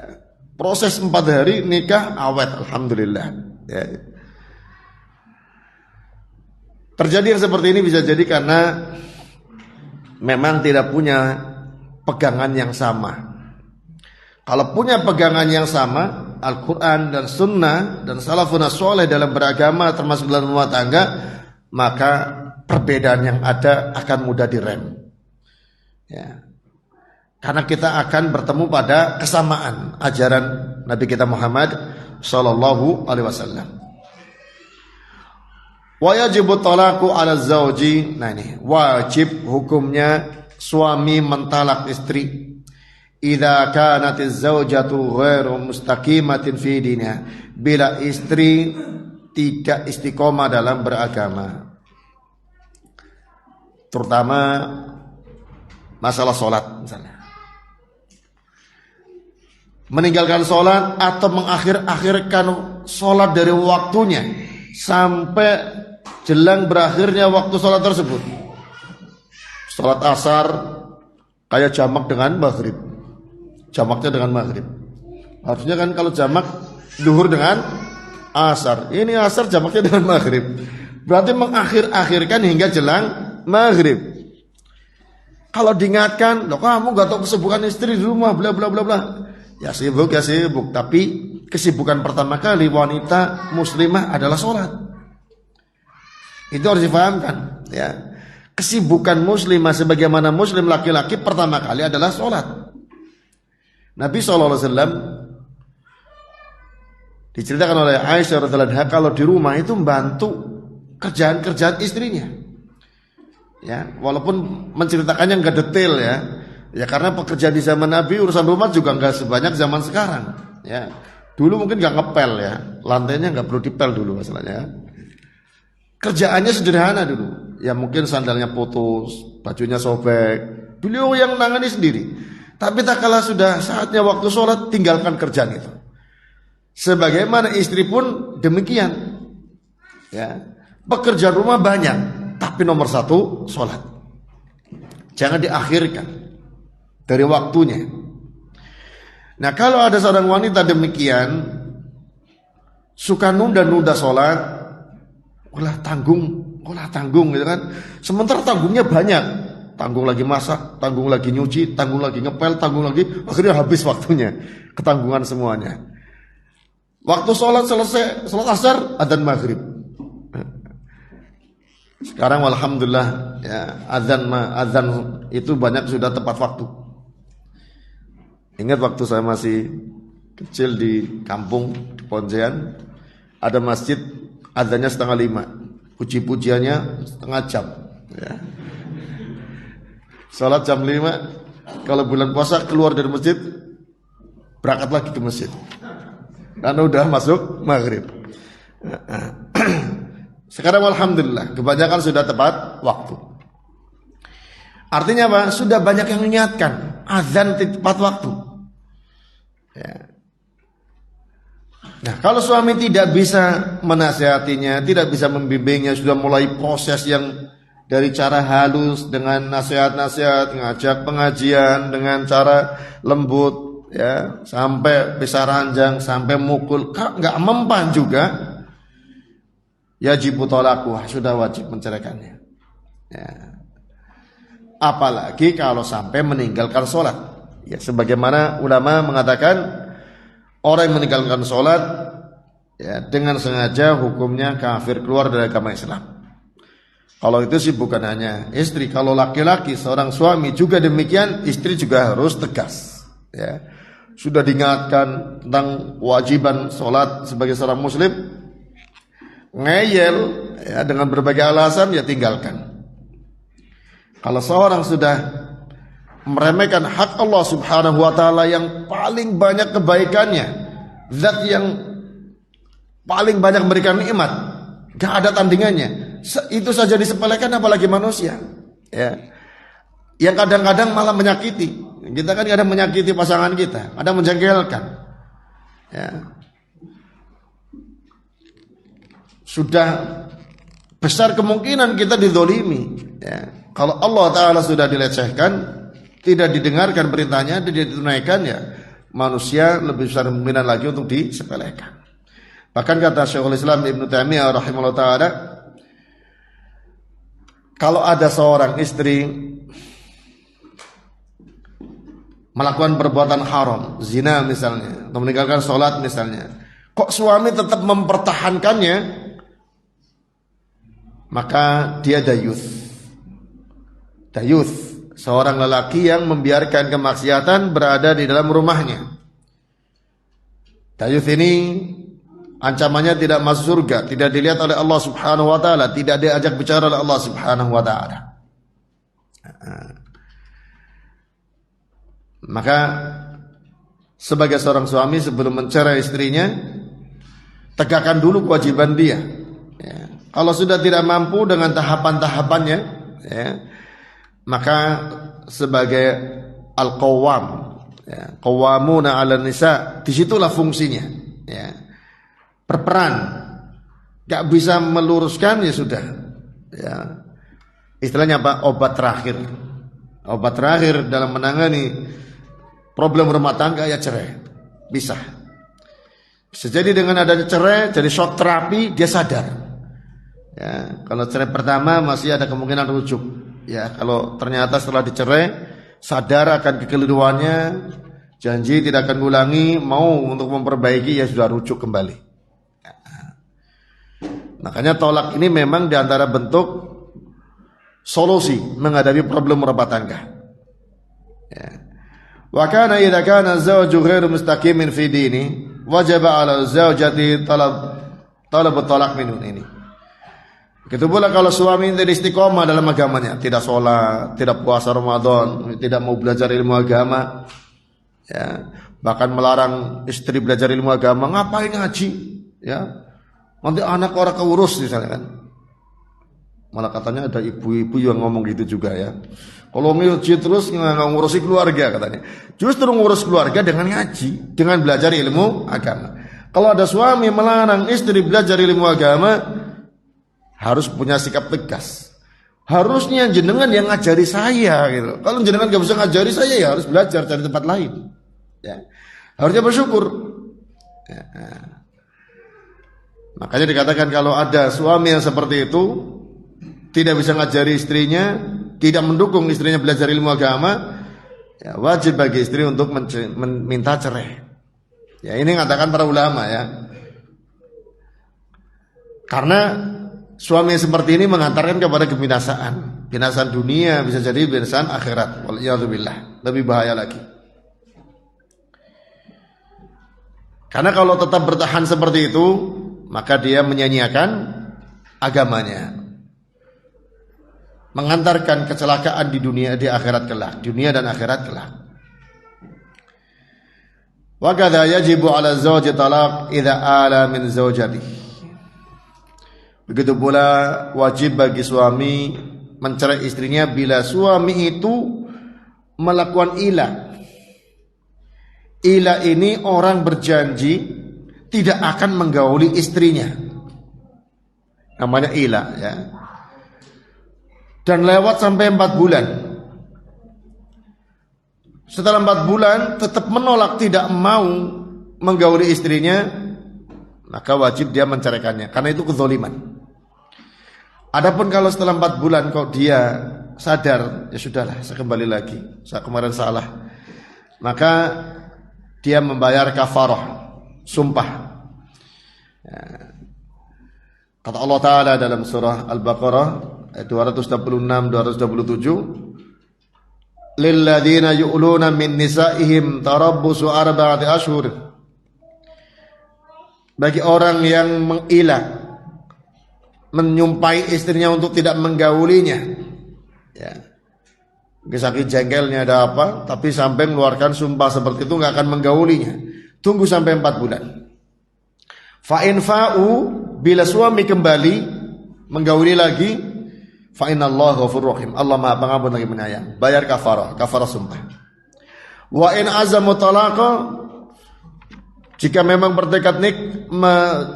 Proses 4 hari nikah awet, alhamdulillah, ya. Terjadi yang seperti ini bisa jadi karena memang tidak punya pegangan yang sama. Kalau punya pegangan yang sama, Al-Quran dan Sunnah dan Salafun Sholeh dalam beragama termasuk dalam rumah tangga, maka perbedaan yang ada akan mudah direm, ya. Karena kita akan bertemu pada kesamaan ajaran Nabi kita Muhammad Sallallahu Alaihi Wasallam. Wa yajibu talaqu ala zawji. Nah ini wajib hukumnya suami mentalak istri. Idza kanatiz zaujatu ghairu mustaqimatin fi diniha. Bila istri tidak istiqomah dalam beragama, terutama masalah sholat misalnya. Meninggalkan sholat atau mengakhir-akhirkan sholat dari waktunya sampai jelang berakhirnya waktu sholat tersebut. Sholat asar kayak jamak dengan maghrib, jamaknya dengan maghrib. Harusnya kan kalau jamak zuhur dengan asar, ini asar jamaknya dengan maghrib. Berarti mengakhir-akhirkan hingga jelang maghrib. Kalau diingatkan, loh kamu gak tahu kesibukan istri di rumah, bla bla bla bla. Ya sibuk, tapi kesibukan pertama kali wanita muslimah adalah sholat. Itu harus difahamkan, ya. Kesibukan muslimah sebagaimana muslim laki-laki pertama kali adalah sholat. Nabi SAW diceritakan oleh Aisyah radhiyallahu anha kalau di rumah itu membantu kerjaan-kerjaan istrinya. Ya, walaupun menceritakannya enggak detail ya. Ya karena pekerjaan di zaman Nabi urusan rumah juga enggak sebanyak zaman sekarang. Ya, dulu mungkin enggak ngepel ya, lantainya enggak perlu dipel dulu masalahnya. Kerjaannya sederhana dulu. Ya mungkin sandalnya putus, bajunya sobek. Beliau yang nangani sendiri. Tapi tak kala sudah saatnya waktu sholat, tinggalkan kerjaan itu. Sebagaimana istri pun demikian. Ya, pekerjaan rumah banyak, tapi nomor satu sholat. Jangan diakhirkan dari waktunya. Nah kalau ada seorang wanita demikian, suka nunda-nunda sholat, olah tanggung gitu kan. Sementara tanggungnya banyak, tanggung lagi masak, tanggung lagi nyuci, tanggung lagi ngepel, tanggung lagi, akhirnya habis waktunya, ketanggungan semuanya. Waktu sholat selesai, sholat asar, adzan maghrib. Sekarang alhamdulillah ya, adzan itu banyak sudah tepat waktu. Ingat waktu saya masih kecil di kampung di Pontian, ada masjid adzannya 4:30, puji-pujiannya setengah jam. Ya. Sholat jam 5, kalau bulan puasa keluar dari masjid, berangkat lagi ke masjid. Karena udah masuk maghrib. Sekarang alhamdulillah kebanyakan sudah tepat waktu. Artinya apa? Sudah banyak yang mengingatkan azan tepat waktu. Ya. Nah kalau suami tidak bisa menasihatinya, tidak bisa membimbingnya, sudah mulai proses yang dari cara halus dengan nasihat-nasihat, ngajak pengajian dengan cara lembut, ya sampai bisa ranjang, sampai mukul, nggak mempan juga. Yajibu tolaku, sudah wajib menceraikannya. Ya. Apalagi kalau sampai meninggalkan sholat. Ya, sebagaimana ulama mengatakan orang yang meninggalkan sholat ya, dengan sengaja hukumnya kafir, keluar dari agama Islam. Kalau itu sih bukan hanya istri, kalau laki-laki seorang suami juga demikian, istri juga harus tegas. Ya. Sudah diingatkan tentang kewajiban sholat sebagai seorang muslim, ngeyel ya, dengan berbagai alasan ya tinggalkan. Kalau seorang sudah meremehkan hak Allah Subhanahu wa taala yang paling banyak kebaikannya, zat yang paling banyak memberikan nikmat, gak ada tandingannya, itu saja disepelekan apalagi manusia. Ya. Yang kadang-kadang malah menyakiti. Kita kan kadang menyakiti pasangan kita, kadang menjengkelkan. Ya. Sudah besar kemungkinan kita dizolimi. Ya. Kalau Allah Ta'ala sudah dilecehkan, tidak didengarkan perintahnya, tidak ditunaikan, ya manusia lebih besar kemungkinan lagi untuk disepelekan. Bahkan kata Syekhul Islam Ibnu Taimiyah rahimahullah ta'ala, kalau ada seorang istri melakukan perbuatan haram, zina misalnya, atau meninggalkan sholat misalnya, kok suami tetap mempertahankannya, maka dia dayuth. Dayuth, seorang lelaki yang membiarkan kemaksiatan berada di dalam rumahnya. Dayuth ini ancamannya tidak masuk surga, tidak dilihat oleh Allah Subhanahu wa taala, tidak diajak bicara oleh Allah Subhanahu wa taala. Maka sebagai seorang suami sebelum mencerai istrinya, tegakkan dulu kewajiban dia. Ya. Kalau sudah tidak mampu dengan tahapan-tahapannya, ya, maka sebagai al-qawwam, ya, qawwamuna 'alan nisa, disitulah fungsinya. Ya. Berperan, gak bisa meluruskan ya sudah. Ya. Istilahnya apa? Obat terakhir. Obat terakhir dalam menangani problem rumah tangga ya cerai, bisa. Bisa jadi dengan adanya cerai, jadi shock terapi, dia sadar. Ya, kalau cerai pertama masih ada kemungkinan rujuk. Ya, kalau ternyata setelah dicerai sadar akan kekeliruannya, janji tidak akan ulangi, mau untuk memperbaiki, ya sudah rujuk kembali. Ya. Makanya tolak ini memang diantara bentuk solusi menghadapi problem rumah tangga. Ya. Wa kana idza kana az-zawju ghairu mustaqimin fi dini wajaba 'ala az-zawjati talab talaq minhu ini. Begitu pula kalau suami tidak istiqomah dalam agamanya, tidak sholat, tidak puasa Ramadan, tidak mau belajar ilmu agama, ya, bahkan melarang istri belajar ilmu agama, ngapain ngaji, ya, nanti anak orang keurus misalnya kan. Malah katanya ada ibu-ibu yang ngomong gitu juga ya. Kalau ngaji terus nggak ngurusi keluarga katanya. Justru ngurus keluarga dengan ngaji, dengan belajar ilmu agama. Kalau ada suami melarang istri belajar ilmu agama, harus punya sikap tegas. Harusnya jenengan yang ngajari saya gitu. Kalau jenengan nggak bisa ngajari saya, ya harus belajar cari tempat lain. Ya. Harusnya bersyukur. Ya. Makanya dikatakan kalau ada suami yang seperti itu, tidak bisa ngajari istrinya, tidak mendukung istrinya belajar ilmu agama, ya wajib bagi istri untuk meminta cerai. Ya ini katakan para ulama ya. Karena suami yang seperti ini mengantarkan kepada kebinasaan. Binasaan dunia, bisa jadi binasaan akhirat. Waliyadzubillah, lebih bahaya lagi. Karena kalau tetap bertahan seperti itu, maka dia menyanyiakan agamanya, mengantarkan kecelakaan di dunia, di akhirat kelak, dunia dan akhirat kelak. Wa kadza yajibu 'ala zawji talaq idza ala min zawjatihi. Begitu pula wajib bagi suami mencerai istrinya bila suami itu melakukan ila. Ila ini orang berjanji tidak akan menggauli istrinya. Namanya ila ya. Dan lewat sampai 4 bulan. Setelah 4 bulan tetap menolak, tidak mau menggauli istrinya, maka wajib dia menceraikannya, karena itu kezaliman. Adapun kalau setelah 4 bulan kok dia sadar, ya sudahlah, saya kembali lagi, saya kemarin salah, maka dia membayar kafarah, sumpah. Ya. Kata Allah Ta'ala dalam surah Al-Baqarah ayat 226-227, lilladzina yu'luna min nisa'ihim tarabbusu arba'ati ashhur. Bagi orang yang mengilah, menyumpai istrinya untuk tidak menggaulinya, ya, saking jengkelnya ada apa, tapi sampai mengeluarkan sumpah seperti itu nggak akan menggaulinya, tunggu sampai 4 bulan. Fa in fa'u, bila suami kembali menggauli lagi, fa innallaha ghafurur rahim, Allah Maha Pengampun lagi Penyayang, bayar kafarah sumpah. Wa in azamu talaqa, jika memang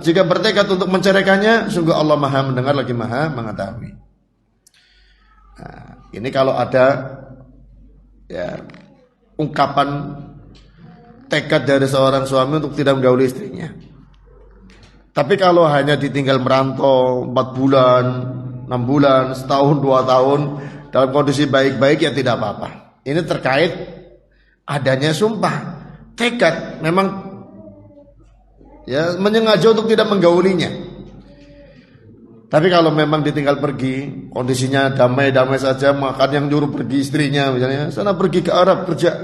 jika bertekad untuk menceraikannya, sungguh Allah Maha mendengar lagi Maha mengetahui. Nah, ini kalau ada ya ungkapan tekad dari seorang suami untuk tidak menggauli istrinya. Tapi kalau hanya ditinggal merantau 4 bulan, 6 bulan, setahun, 2 tahun dalam kondisi baik-baik, ya tidak apa-apa. Ini terkait adanya sumpah, tekad memang ya menyengaja untuk tidak menggaulinya. Tapi kalau memang ditinggal pergi, kondisinya damai-damai saja, makan yang nyuruh pergi istrinya misalnya, sana pergi ke Arab kerja,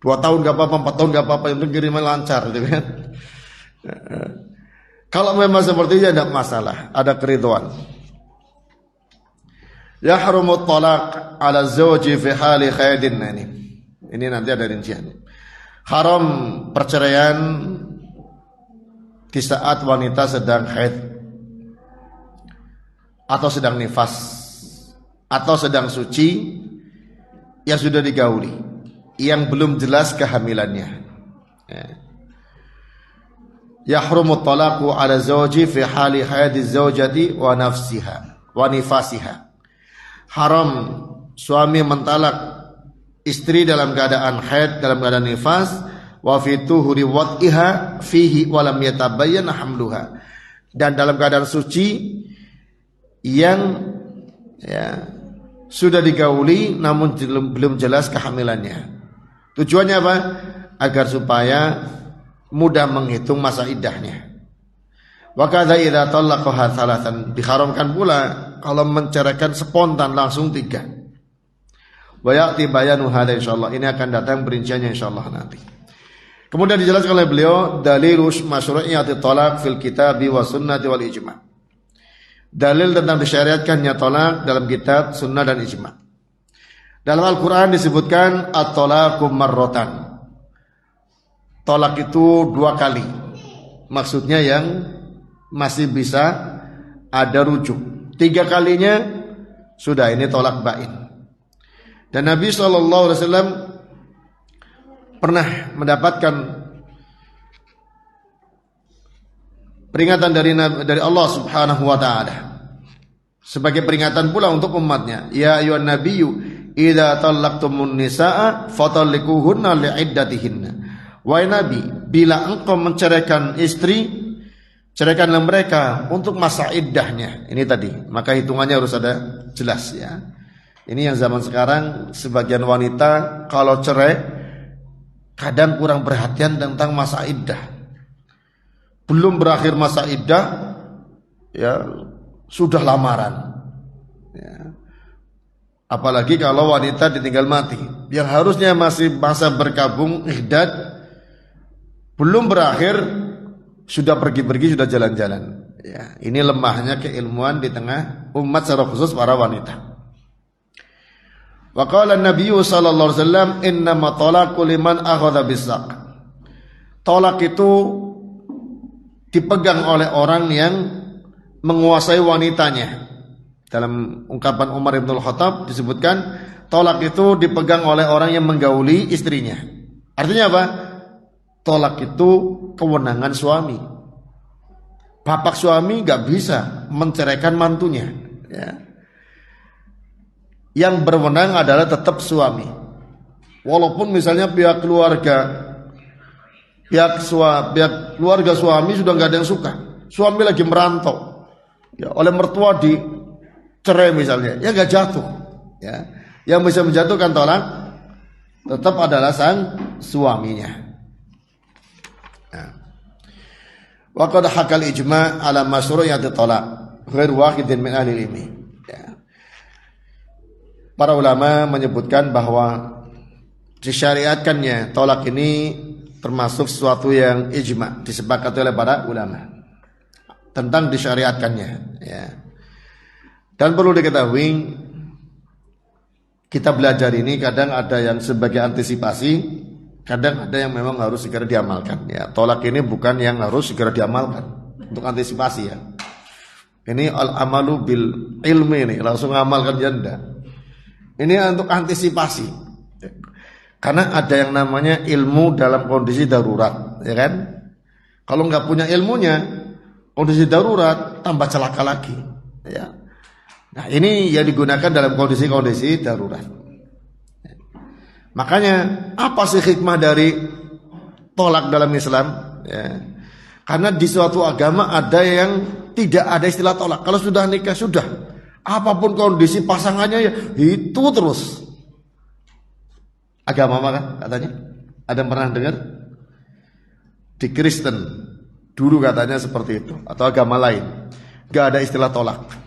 2 tahun gak apa-apa, 4 tahun gak apa-apa, yang penting kiriman lancar gitu kan. Kalau memang seperti itu tidak masalah, ada keridhaan. Yahrumut talaq ala zawji fi hali khaydin. Ini nanti ada rincian. Haram perceraian di saat wanita sedang haid atau sedang nifas atau sedang suci yang sudah digauli, yang belum jelas kehamilannya. Yahrumu talaqu ala zawji fi hali haidi zawjati wa nafsiha wa nifasiha. Haram suami mentalak istri dalam keadaan haid, dalam keadaan nifas, wa fi tuhuri wad'iha fihi wa lam yatabayyan hamluha, dan dalam keadaan suci yang sudah digauli namun belum jelas kehamilannya. Tujuannya apa? Agar supaya mudah menghitung masa iddahnya. Wa kadza idza talaqaha thalathan, diharamkan pula kalau menceraikan spontan langsung 3. Wa ya'ti bayanu hadza insyaallah. Ini akan datang perinciannya insyaallah nanti. Kemudian dijelaskan oleh beliau dalilus masyru'iyati talaq fil kitabi wa sunnati wal ijma'. Dalil tentang disyariatkannya talak dalam kitab, sunnah dan ijma'. Dalam Al-Quran disebutkan at-talaqu marratan. Tolak itu 2 kali. Maksudnya yang masih bisa ada rujuk. 3 kalinya sudah, ini tolak bain. Dan Nabi SAW pernah mendapatkan peringatan dari Allah Subhanahu wa taala sebagai peringatan pula untuk umatnya. Ya ayyuhan nabiyyu idza talaqtumun nisaa fatalliquhunna li'iddatihinna. Wahai Nabi, bila engkau menceraikan istri, ceraikanlah mereka untuk masa iddahnya. Ini tadi, maka hitungannya harus ada jelas ya. Ini yang zaman sekarang sebagian wanita kalau cerai kadang kurang perhatian tentang masa iddah. Belum berakhir masa iddah ya sudah lamaran ya. Apalagi kalau wanita ditinggal mati, yang harusnya masih masa berkabung iddah belum berakhir sudah pergi-pergi, sudah jalan-jalan ya. Ini lemahnya keilmuan di tengah umat secara khusus para wanita. Wa qala an-nabiy sallallahu alaihi wasallam innama talaqu liman akhadha bis-saq. Talak itu dipegang oleh orang yang menguasai wanitanya. Dalam ungkapan Umar bin Khattab disebutkan tolak itu dipegang oleh orang yang menggauli istrinya. Artinya apa? Tolak itu kewenangan suami. Bapak suami gak bisa menceraikan mantunya ya. Yang berwenang adalah tetap suami. Walaupun misalnya pihak keluarga suami sudah gak ada yang suka. Suami lagi merantau ya, oleh mertua dicerai misalnya, ya gak jatuh ya. Yang bisa menjatuhkan tolak tetap adalah sang suaminya. Wa qad hakal ijma' ala masyru'iyati talaq ghair wahidin min ahli ilmi. Para ulama menyebutkan bahwa disyariatkannya tolak ini termasuk sesuatu yang ijma', disepakati oleh para ulama tentang disyariatkannya ya. Dan perlu diketahui, kita belajar ini kadang ada yang sebagai antisipasi, kadang ada yang memang harus segera diamalkan ya. Tolak ini bukan yang harus segera diamalkan, untuk antisipasi ya. Ini al-amalu bil ilmi, ini langsung amalkan janda. Ini untuk antisipasi. Karena ada yang namanya ilmu dalam kondisi darurat, ya kan? Kalau nggak punya ilmunya, kondisi darurat tambah celaka lagi, ya. Nah, ini yang digunakan dalam kondisi-kondisi darurat. Makanya apa sih hikmah dari tolak dalam Islam? Ya. Karena di suatu agama ada yang tidak ada istilah tolak. Kalau sudah nikah sudah, apapun kondisi pasangannya ya itu terus. Agama apa kan katanya? Ada yang pernah dengar? Di Kristen dulu katanya seperti itu, atau agama lain gak ada istilah tolak.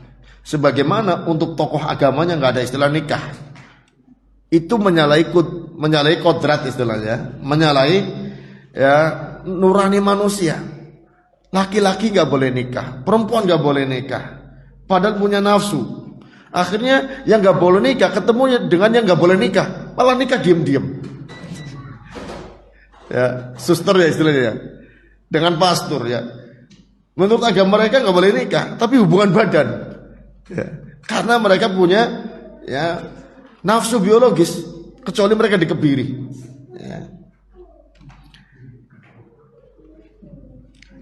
Sebagaimana untuk tokoh agamanya gak ada istilah nikah. Itu menyalahi kodrat istilahnya, menyalahi ya nurani manusia. Laki-laki gak boleh nikah, perempuan gak boleh nikah, padahal punya nafsu. Akhirnya yang gak boleh nikah ketemu dengan yang gak boleh nikah, malah nikah diem-diem. Ya, suster ya istilahnya ya, dengan pastor ya. Menurut agama mereka nggak boleh nikah, tapi hubungan badan. Ya. Karena mereka punya ya nafsu biologis, kecuali mereka dikebiri. Ya.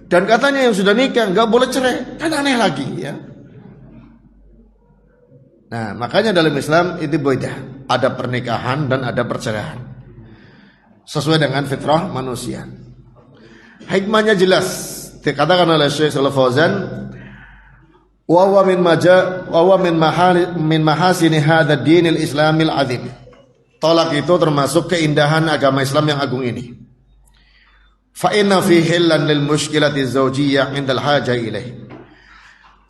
Dan katanya yang sudah nikah nggak boleh cerai, kan aneh lagi ya. Nah, makanya dalam Islam itu beda. Ada pernikahan dan ada perceraian. Sesuai dengan fitrah manusia. Hikmahnya jelas. Dikatakan oleh Syekh Shalih Fauzan, wa huwa min mahasini hadzal dinil islamil azim. Tolak itu termasuk keindahan agama Islam yang agung ini. Fa inna fi hillan lil mushkilati zawjiyyah 'inda al-haja ilaih.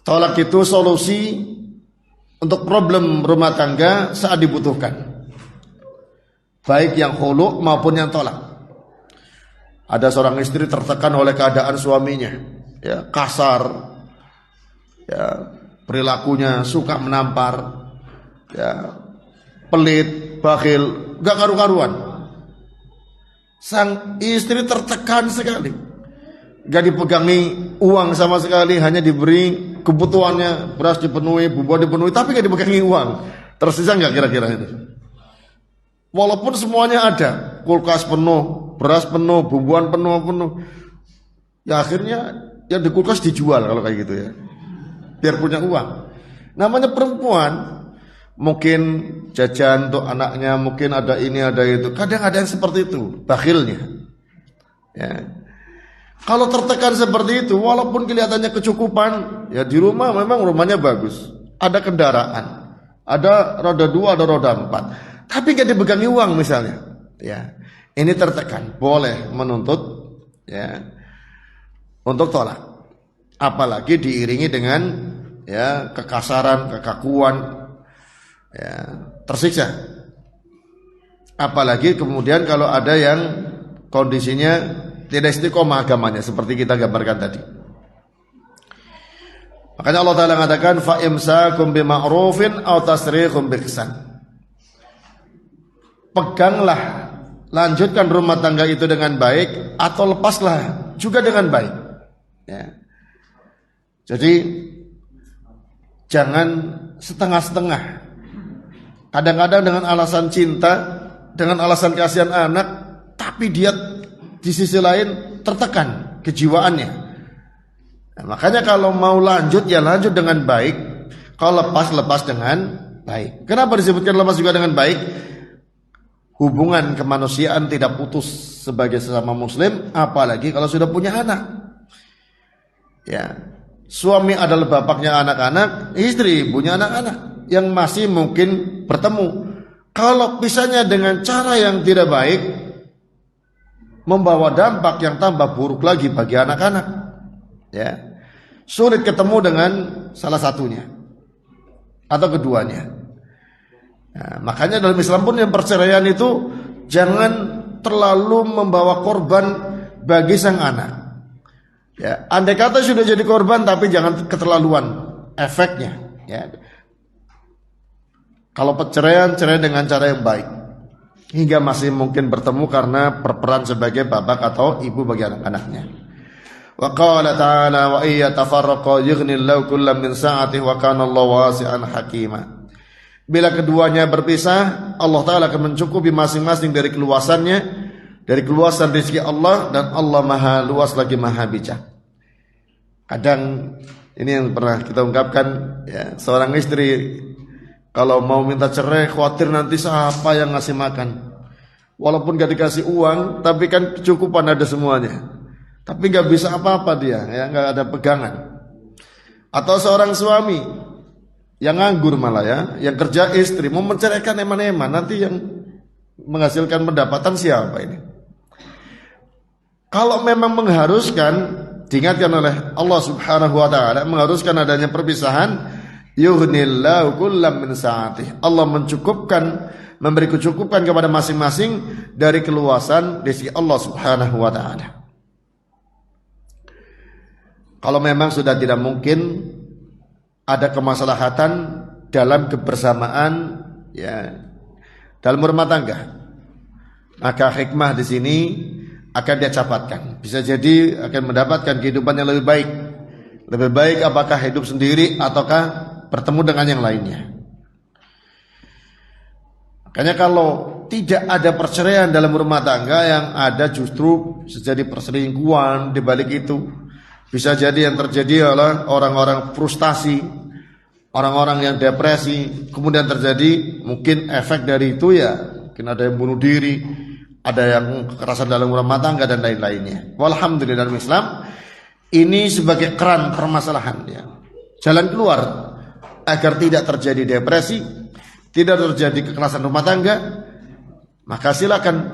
Tolak itu solusi untuk problem rumah tangga saat dibutuhkan. Baik yang khulu maupun yang tolak. Ada seorang istri tertekan oleh keadaan suaminya, ya, kasar, ya, perilakunya suka menampar, ya, pelit, bakhil, gak karu-karuan. Sang istri tertekan sekali, gak dipegangi uang sama sekali, hanya diberi kebutuhannya, beras dipenuhi, bumbu dipenuhi, tapi gak dipegangi uang. Tersisa gak kira-kira itu? Walaupun semuanya ada, kulkas penuh, beras penuh, bumbuan penuh, ya akhirnya ya di kulkas dijual kalau kayak gitu ya, biar punya uang. Namanya perempuan, mungkin jajan untuk anaknya, mungkin ada ini ada itu. Kadang ada yang seperti itu, bakhilnya. Ya. Kalau tertekan seperti itu, walaupun kelihatannya kecukupan, ya di rumah memang rumahnya bagus, ada kendaraan, ada roda 2, ada roda 4, tapi gak dipegangi uang misalnya. Ya, ini tertekan, boleh menuntut ya untuk tolak. Apalagi diiringi dengan ya kekasaran, kekakuan, ya, tersiksa. Apalagi kemudian kalau ada yang kondisinya tidak istiqomah agamanya seperti kita gambarkan tadi. Makanya Allah Ta'ala mengatakan fa imsakum bima'rufin aw tasrihum biihsan. Peganglah, lanjutkan rumah tangga itu dengan baik atau lepaslah juga dengan baik. Ya. Jadi jangan setengah-setengah. Kadang-kadang dengan alasan cinta, dengan alasan kasihan anak, tapi dia di sisi lain tertekan kejiwaannya. Nah, makanya kalau mau lanjut ya lanjut dengan baik, kalau lepas dengan baik. Kenapa disebutkan lepas juga dengan baik? Hubungan kemanusiaan tidak putus sebagai sesama muslim, apalagi kalau sudah punya anak. Ya, suami adalah bapaknya anak-anak, istri punya anak-anak yang masih mungkin bertemu. Kalau pisahnya dengan cara yang tidak baik, membawa dampak yang tambah buruk lagi bagi anak-anak. Ya, sulit ketemu dengan salah satunya atau keduanya. Nah, makanya dalam Islam pun yang perceraian itu jangan terlalu membawa korban bagi sang anak. Ya, andai kata sudah jadi korban, tapi jangan keterlaluan efeknya. Ya. Kalau perceraian, cerai dengan cara yang baik, hingga masih mungkin bertemu karena berperan sebagai bapak atau ibu bagi anak-anaknya. Wa qala ta'ala wa iya tafarraqa yughnillahu kullam min sa'atihi wa kana Allahu wasi'an hakima. Bila keduanya berpisah, Allah Ta'ala akan mencukupi masing-masing dari keluasannya, dari keluasan rezeki Allah, dan Allah maha luas lagi maha bijak. Kadang ini yang pernah kita ungkapkan, ya, seorang istri kalau mau minta cerai khawatir nanti siapa yang ngasih makan. Walaupun gak dikasih uang, tapi kan kecukupan ada semuanya. Tapi gak bisa apa-apa dia, ya, gak ada pegangan. Atau seorang suami yang nganggur malah ya, yang kerja istri, mau menceraikan eman-eman, nanti yang menghasilkan pendapatan siapa ini? Kalau memang mengharuskan, diingatkan oleh Allah Subhanahu wa Ta'ala, mengharuskan adanya perpisahan, yughnillahu kullam min sa'atih. Allah mencukupkan, memberi kecukupan kepada masing-masing dari keluasan rezeki Allah Subhanahu wa Ta'ala. Kalau memang sudah tidak mungkin ada kemaslahatan dalam kebersamaan, ya, dalam rumah tangga, maka hikmah di sini akan dia capatkan. Bisa jadi akan mendapatkan kehidupan yang lebih baik. Lebih baik apakah hidup sendiri ataukah bertemu dengan yang lainnya. Makanya kalau tidak ada perceraian dalam rumah tangga, yang ada justru terjadi perselingkuhan. Di balik itu bisa jadi yang terjadi adalah orang-orang frustasi, orang-orang yang depresi. Kemudian terjadi mungkin efek dari itu ya, mungkin ada yang bunuh diri, ada yang kekerasan dalam rumah tangga dan lain-lainnya. Walhamdulillah dalam Islam ini sebagai keran permasalahan ya, jalan keluar agar tidak terjadi depresi, tidak terjadi kekerasan rumah tangga. Maka silakan,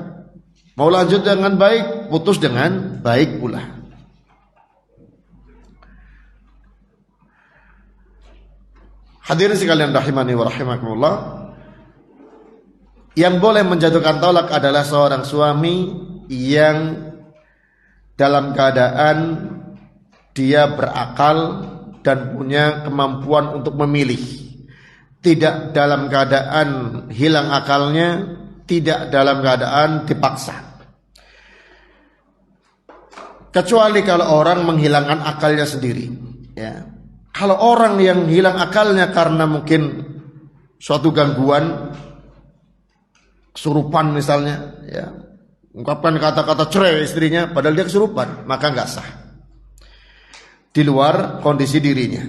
mau lanjut dengan baik, putus dengan baik pula. Hadirin sekalian rahimani wa rahimakumullah, yang boleh menjatuhkan talak adalah seorang suami yang dalam keadaan dia berakal dan punya kemampuan untuk memilih, tidak dalam keadaan hilang akalnya, tidak dalam keadaan dipaksa. Kecuali kalau orang menghilangkan akalnya sendiri ya. Kalau orang yang hilang akalnya karena mungkin suatu gangguan, kesurupan misalnya ya, ungkapkan kata-kata cerai istrinya padahal dia kesurupan, maka nggak sah di luar kondisi dirinya.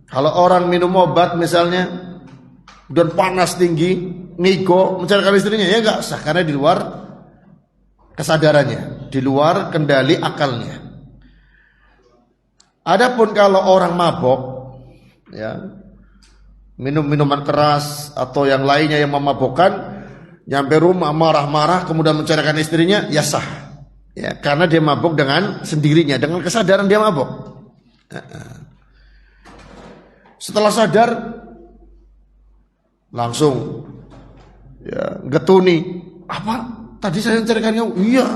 Kalau orang minum obat misalnya dan panas tinggi, ngigo menceraikan istrinya, ya nggak sah karena di luar kesadarannya, di luar kendali akalnya. Adapun kalau orang mabok ya, minum minuman keras atau yang lainnya yang memabokkan, nyampe rumah marah-marah kemudian menceraikan istrinya, ya sah ya, karena dia mabok dengan sendirinya, dengan kesadaran dia mabok. Setelah sadar langsung ya getuni, apa tadi saya menceraikan kamu? Iya.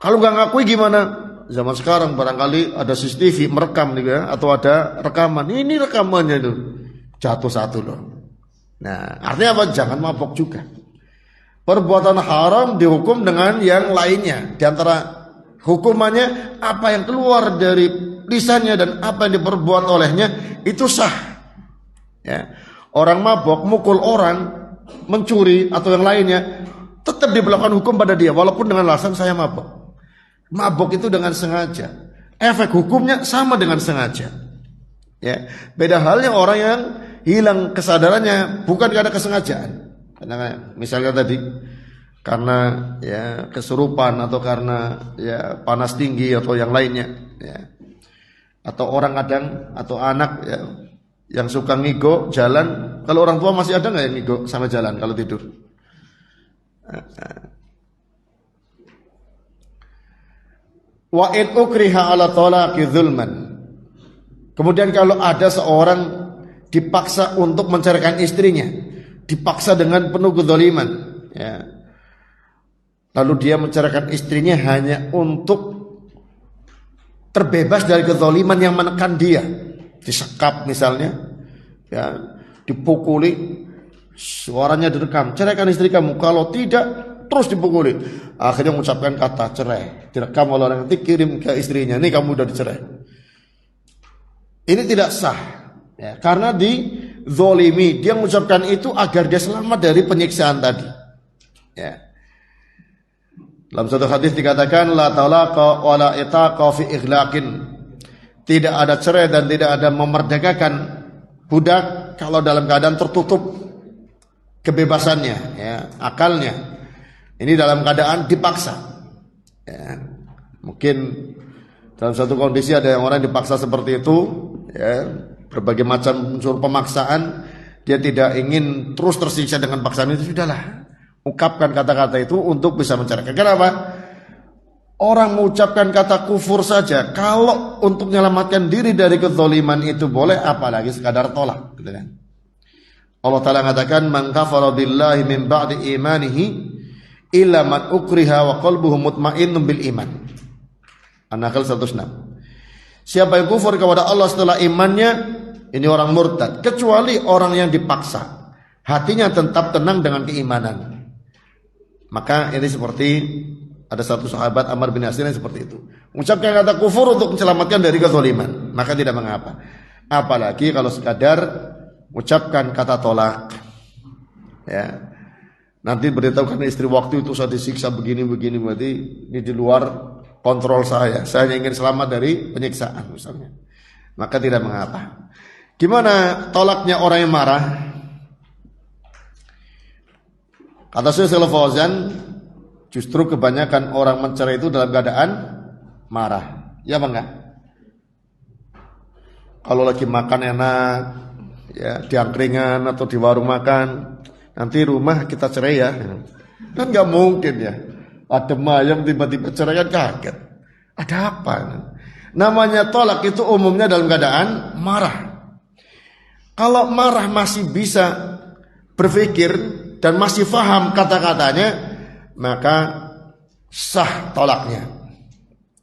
Kalau nggak ngakui gimana? Zaman sekarang barangkali ada CCTV merekam nih ya, atau ada rekaman. Ini rekamannya itu jatuh satu loh. Nah, artinya apa? Jangan mabok juga. Perbuatan haram dihukum dengan yang lainnya. Di antara hukumannya apa yang keluar dari lisannya dan apa yang diperbuat olehnya itu sah. Ya. Orang mabok mukul orang, mencuri atau yang lainnya, tetap diberlakukan hukum pada dia walaupun dengan alasan saya mabok. Mabok itu dengan sengaja, efek hukumnya sama dengan sengaja. Ya, beda halnya orang yang hilang kesadarannya bukan karena kesengajaan. Karena misalnya tadi karena ya kesurupan atau karena ya panas tinggi atau yang lainnya. Ya. Atau orang kadang atau anak ya, yang suka ngigo jalan. Kalau orang tua masih ada nggak yang ngigo sama jalan kalau tidur? Wa in ukriha ala talaqi zulman. Kemudian kalau ada seorang dipaksa untuk menceraikan istrinya, dipaksa dengan penuh kezaliman, ya. Lalu dia menceraikan istrinya hanya untuk terbebas dari kezaliman yang menekan dia, disekap misalnya, ya, dipukuli, suaranya direkam, ceraikan istri kamu, kalau tidak terus dipukuli. Akhirnya mengucapkan kata cerai, direkam oleh orang, nanti kirim ke istrinya, nih kamu udah dicerai. Ini tidak sah ya, karena dizolimi. Dia mengucapkan itu agar dia selamat dari penyiksaan tadi ya. Dalam satu hadis dikatakan la talaqa wa la itaqa fi ighlaqin. Tidak ada cerai dan tidak ada memerdekakan budak kalau dalam keadaan tertutup kebebasannya ya, akalnya. Ini dalam keadaan dipaksa ya. Mungkin dalam satu kondisi ada yang orang dipaksa seperti itu ya, berbagai macam unsur pemaksaan, dia tidak ingin terus tersiksa dengan paksaan itu, sudahlah, ungkapkan kata-kata itu untuk bisa menceraikan. Kenapa? Orang mengucapkan kata kufur saja kalau untuk menyelamatkan diri dari kezaliman itu boleh, apalagi sekadar tolak gitu kan. Allah Ta'ala mengatakan man kafara billahi min ba'di imanihi illa man ukriha wa qalbuhu mutmainnun bil iman. An-Nahl 106. Siapa yang kufur kepada Allah setelah imannya, ini orang murtad, kecuali orang yang dipaksa, hatinya tetap tenang dengan keimanan. Maka ini seperti ada satu sahabat Ammar bin Yasir yang seperti itu. Mengucapkan kata kufur untuk menyelamatkan dari kezaliman, maka tidak mengapa. Apalagi kalau sekadar ucapkan kata tolak, ya. Nanti beritahukan istri waktu itu saya disiksa begini, berarti ini di luar kontrol saya. Saya hanya ingin selamat dari penyiksaan misalnya. Maka tidak mengapa. Gimana tolaknya orang yang marah? Kata Syekh Al-Fauzan, justru kebanyakan orang mencerai itu dalam keadaan marah. Ya apa enggak? Kalau lagi makan enak, ya di angkringan atau di warung makan, nanti rumah kita cerai ya. Kan nggak mungkin ya. Ada ayam tiba-tiba cerai kan kaget. Ada apa? Namanya tolak itu umumnya dalam keadaan marah. Kalau marah masih bisa berpikir dan masih faham kata-katanya, maka sah tolaknya.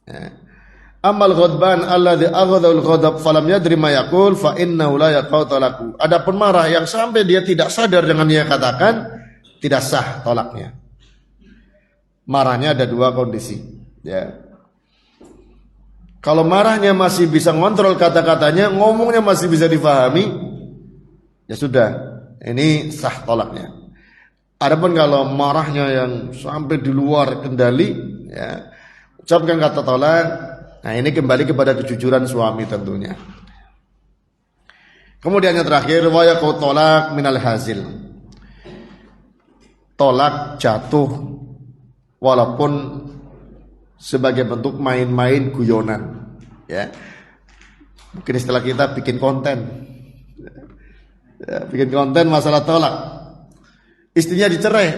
Ya. Amal ghadban alladzi aghadhal ghadab falam yadri ma yaqul fa innahu la yaqau talaku. Adapun marah yang sampai dia tidak sadar dengan dia katakan, tidak sah tolaknya. Marahnya ada dua kondisi, ya. Kalau marahnya masih bisa ngontrol kata-katanya, ngomongnya masih bisa difahami, ya sudah, ini sah tolaknya. Adapun kalau marahnya yang sampai di luar kendali, ya, ucapkan kata tolak. Nah, ini kembali kepada kejujuran suami tentunya. Kemudian yang terakhir, wa yaqau tolak minal hazil. Tolak jatuh walaupun sebagai bentuk main-main guyonan, ya. Mungkin istilah kita bikin konten, ya, bikin konten masalah tolak. Istrinya dicerai,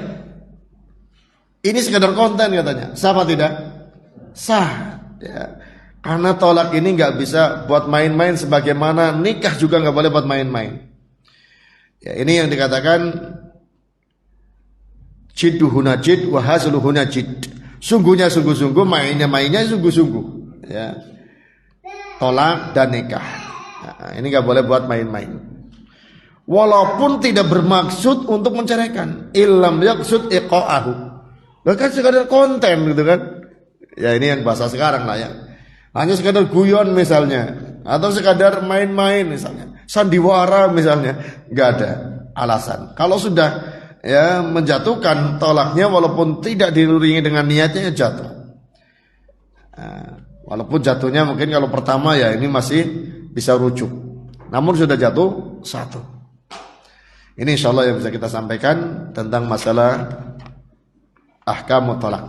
ini sekedar konten katanya, sah apa tidak? Sah, ya. Karena tolak ini nggak bisa buat main-main, sebagaimana nikah juga nggak boleh buat main-main. Ya, ini yang dikatakan jidduhuna jid wa hazluhuna jid. Sungguhnya sungguh-sungguh, mainnya sungguh-sungguh, ya. Tolak dan nikah, nah, ini nggak boleh buat main-main. Walaupun tidak bermaksud untuk menceraikan, illam yaqsud iqa'ahu, bahkan sekadar konten gitu kan. Ya, ini yang bahasa sekarang lah ya. Hanya sekadar guyon misalnya, atau sekadar main-main misalnya, sandiwara misalnya, nggak ada alasan. Kalau sudah ya menjatuhkan tolaknya, walaupun tidak diiringi dengan niatnya, ya jatuh. Nah, walaupun jatuhnya mungkin kalau pertama ya ini masih bisa rujuk, namun sudah jatuh satu. Ini insyaallah yang bisa kita sampaikan tentang masalah ahkamut tolak.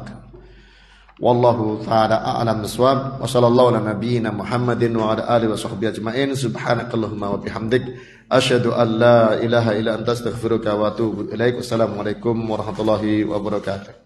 Wallahu ta'ala a'lam bissawab. Wa sallallahu ala nabiyyina Muhammadin wa ala alihi wa sahbihi ajma'in. Subhanakallahumma wa bihamdik asyhadu an la ilaha illa anta astaghfiruka wa atubu ilaik. Wassalamualaikum warahmatullahi wabarakatuh.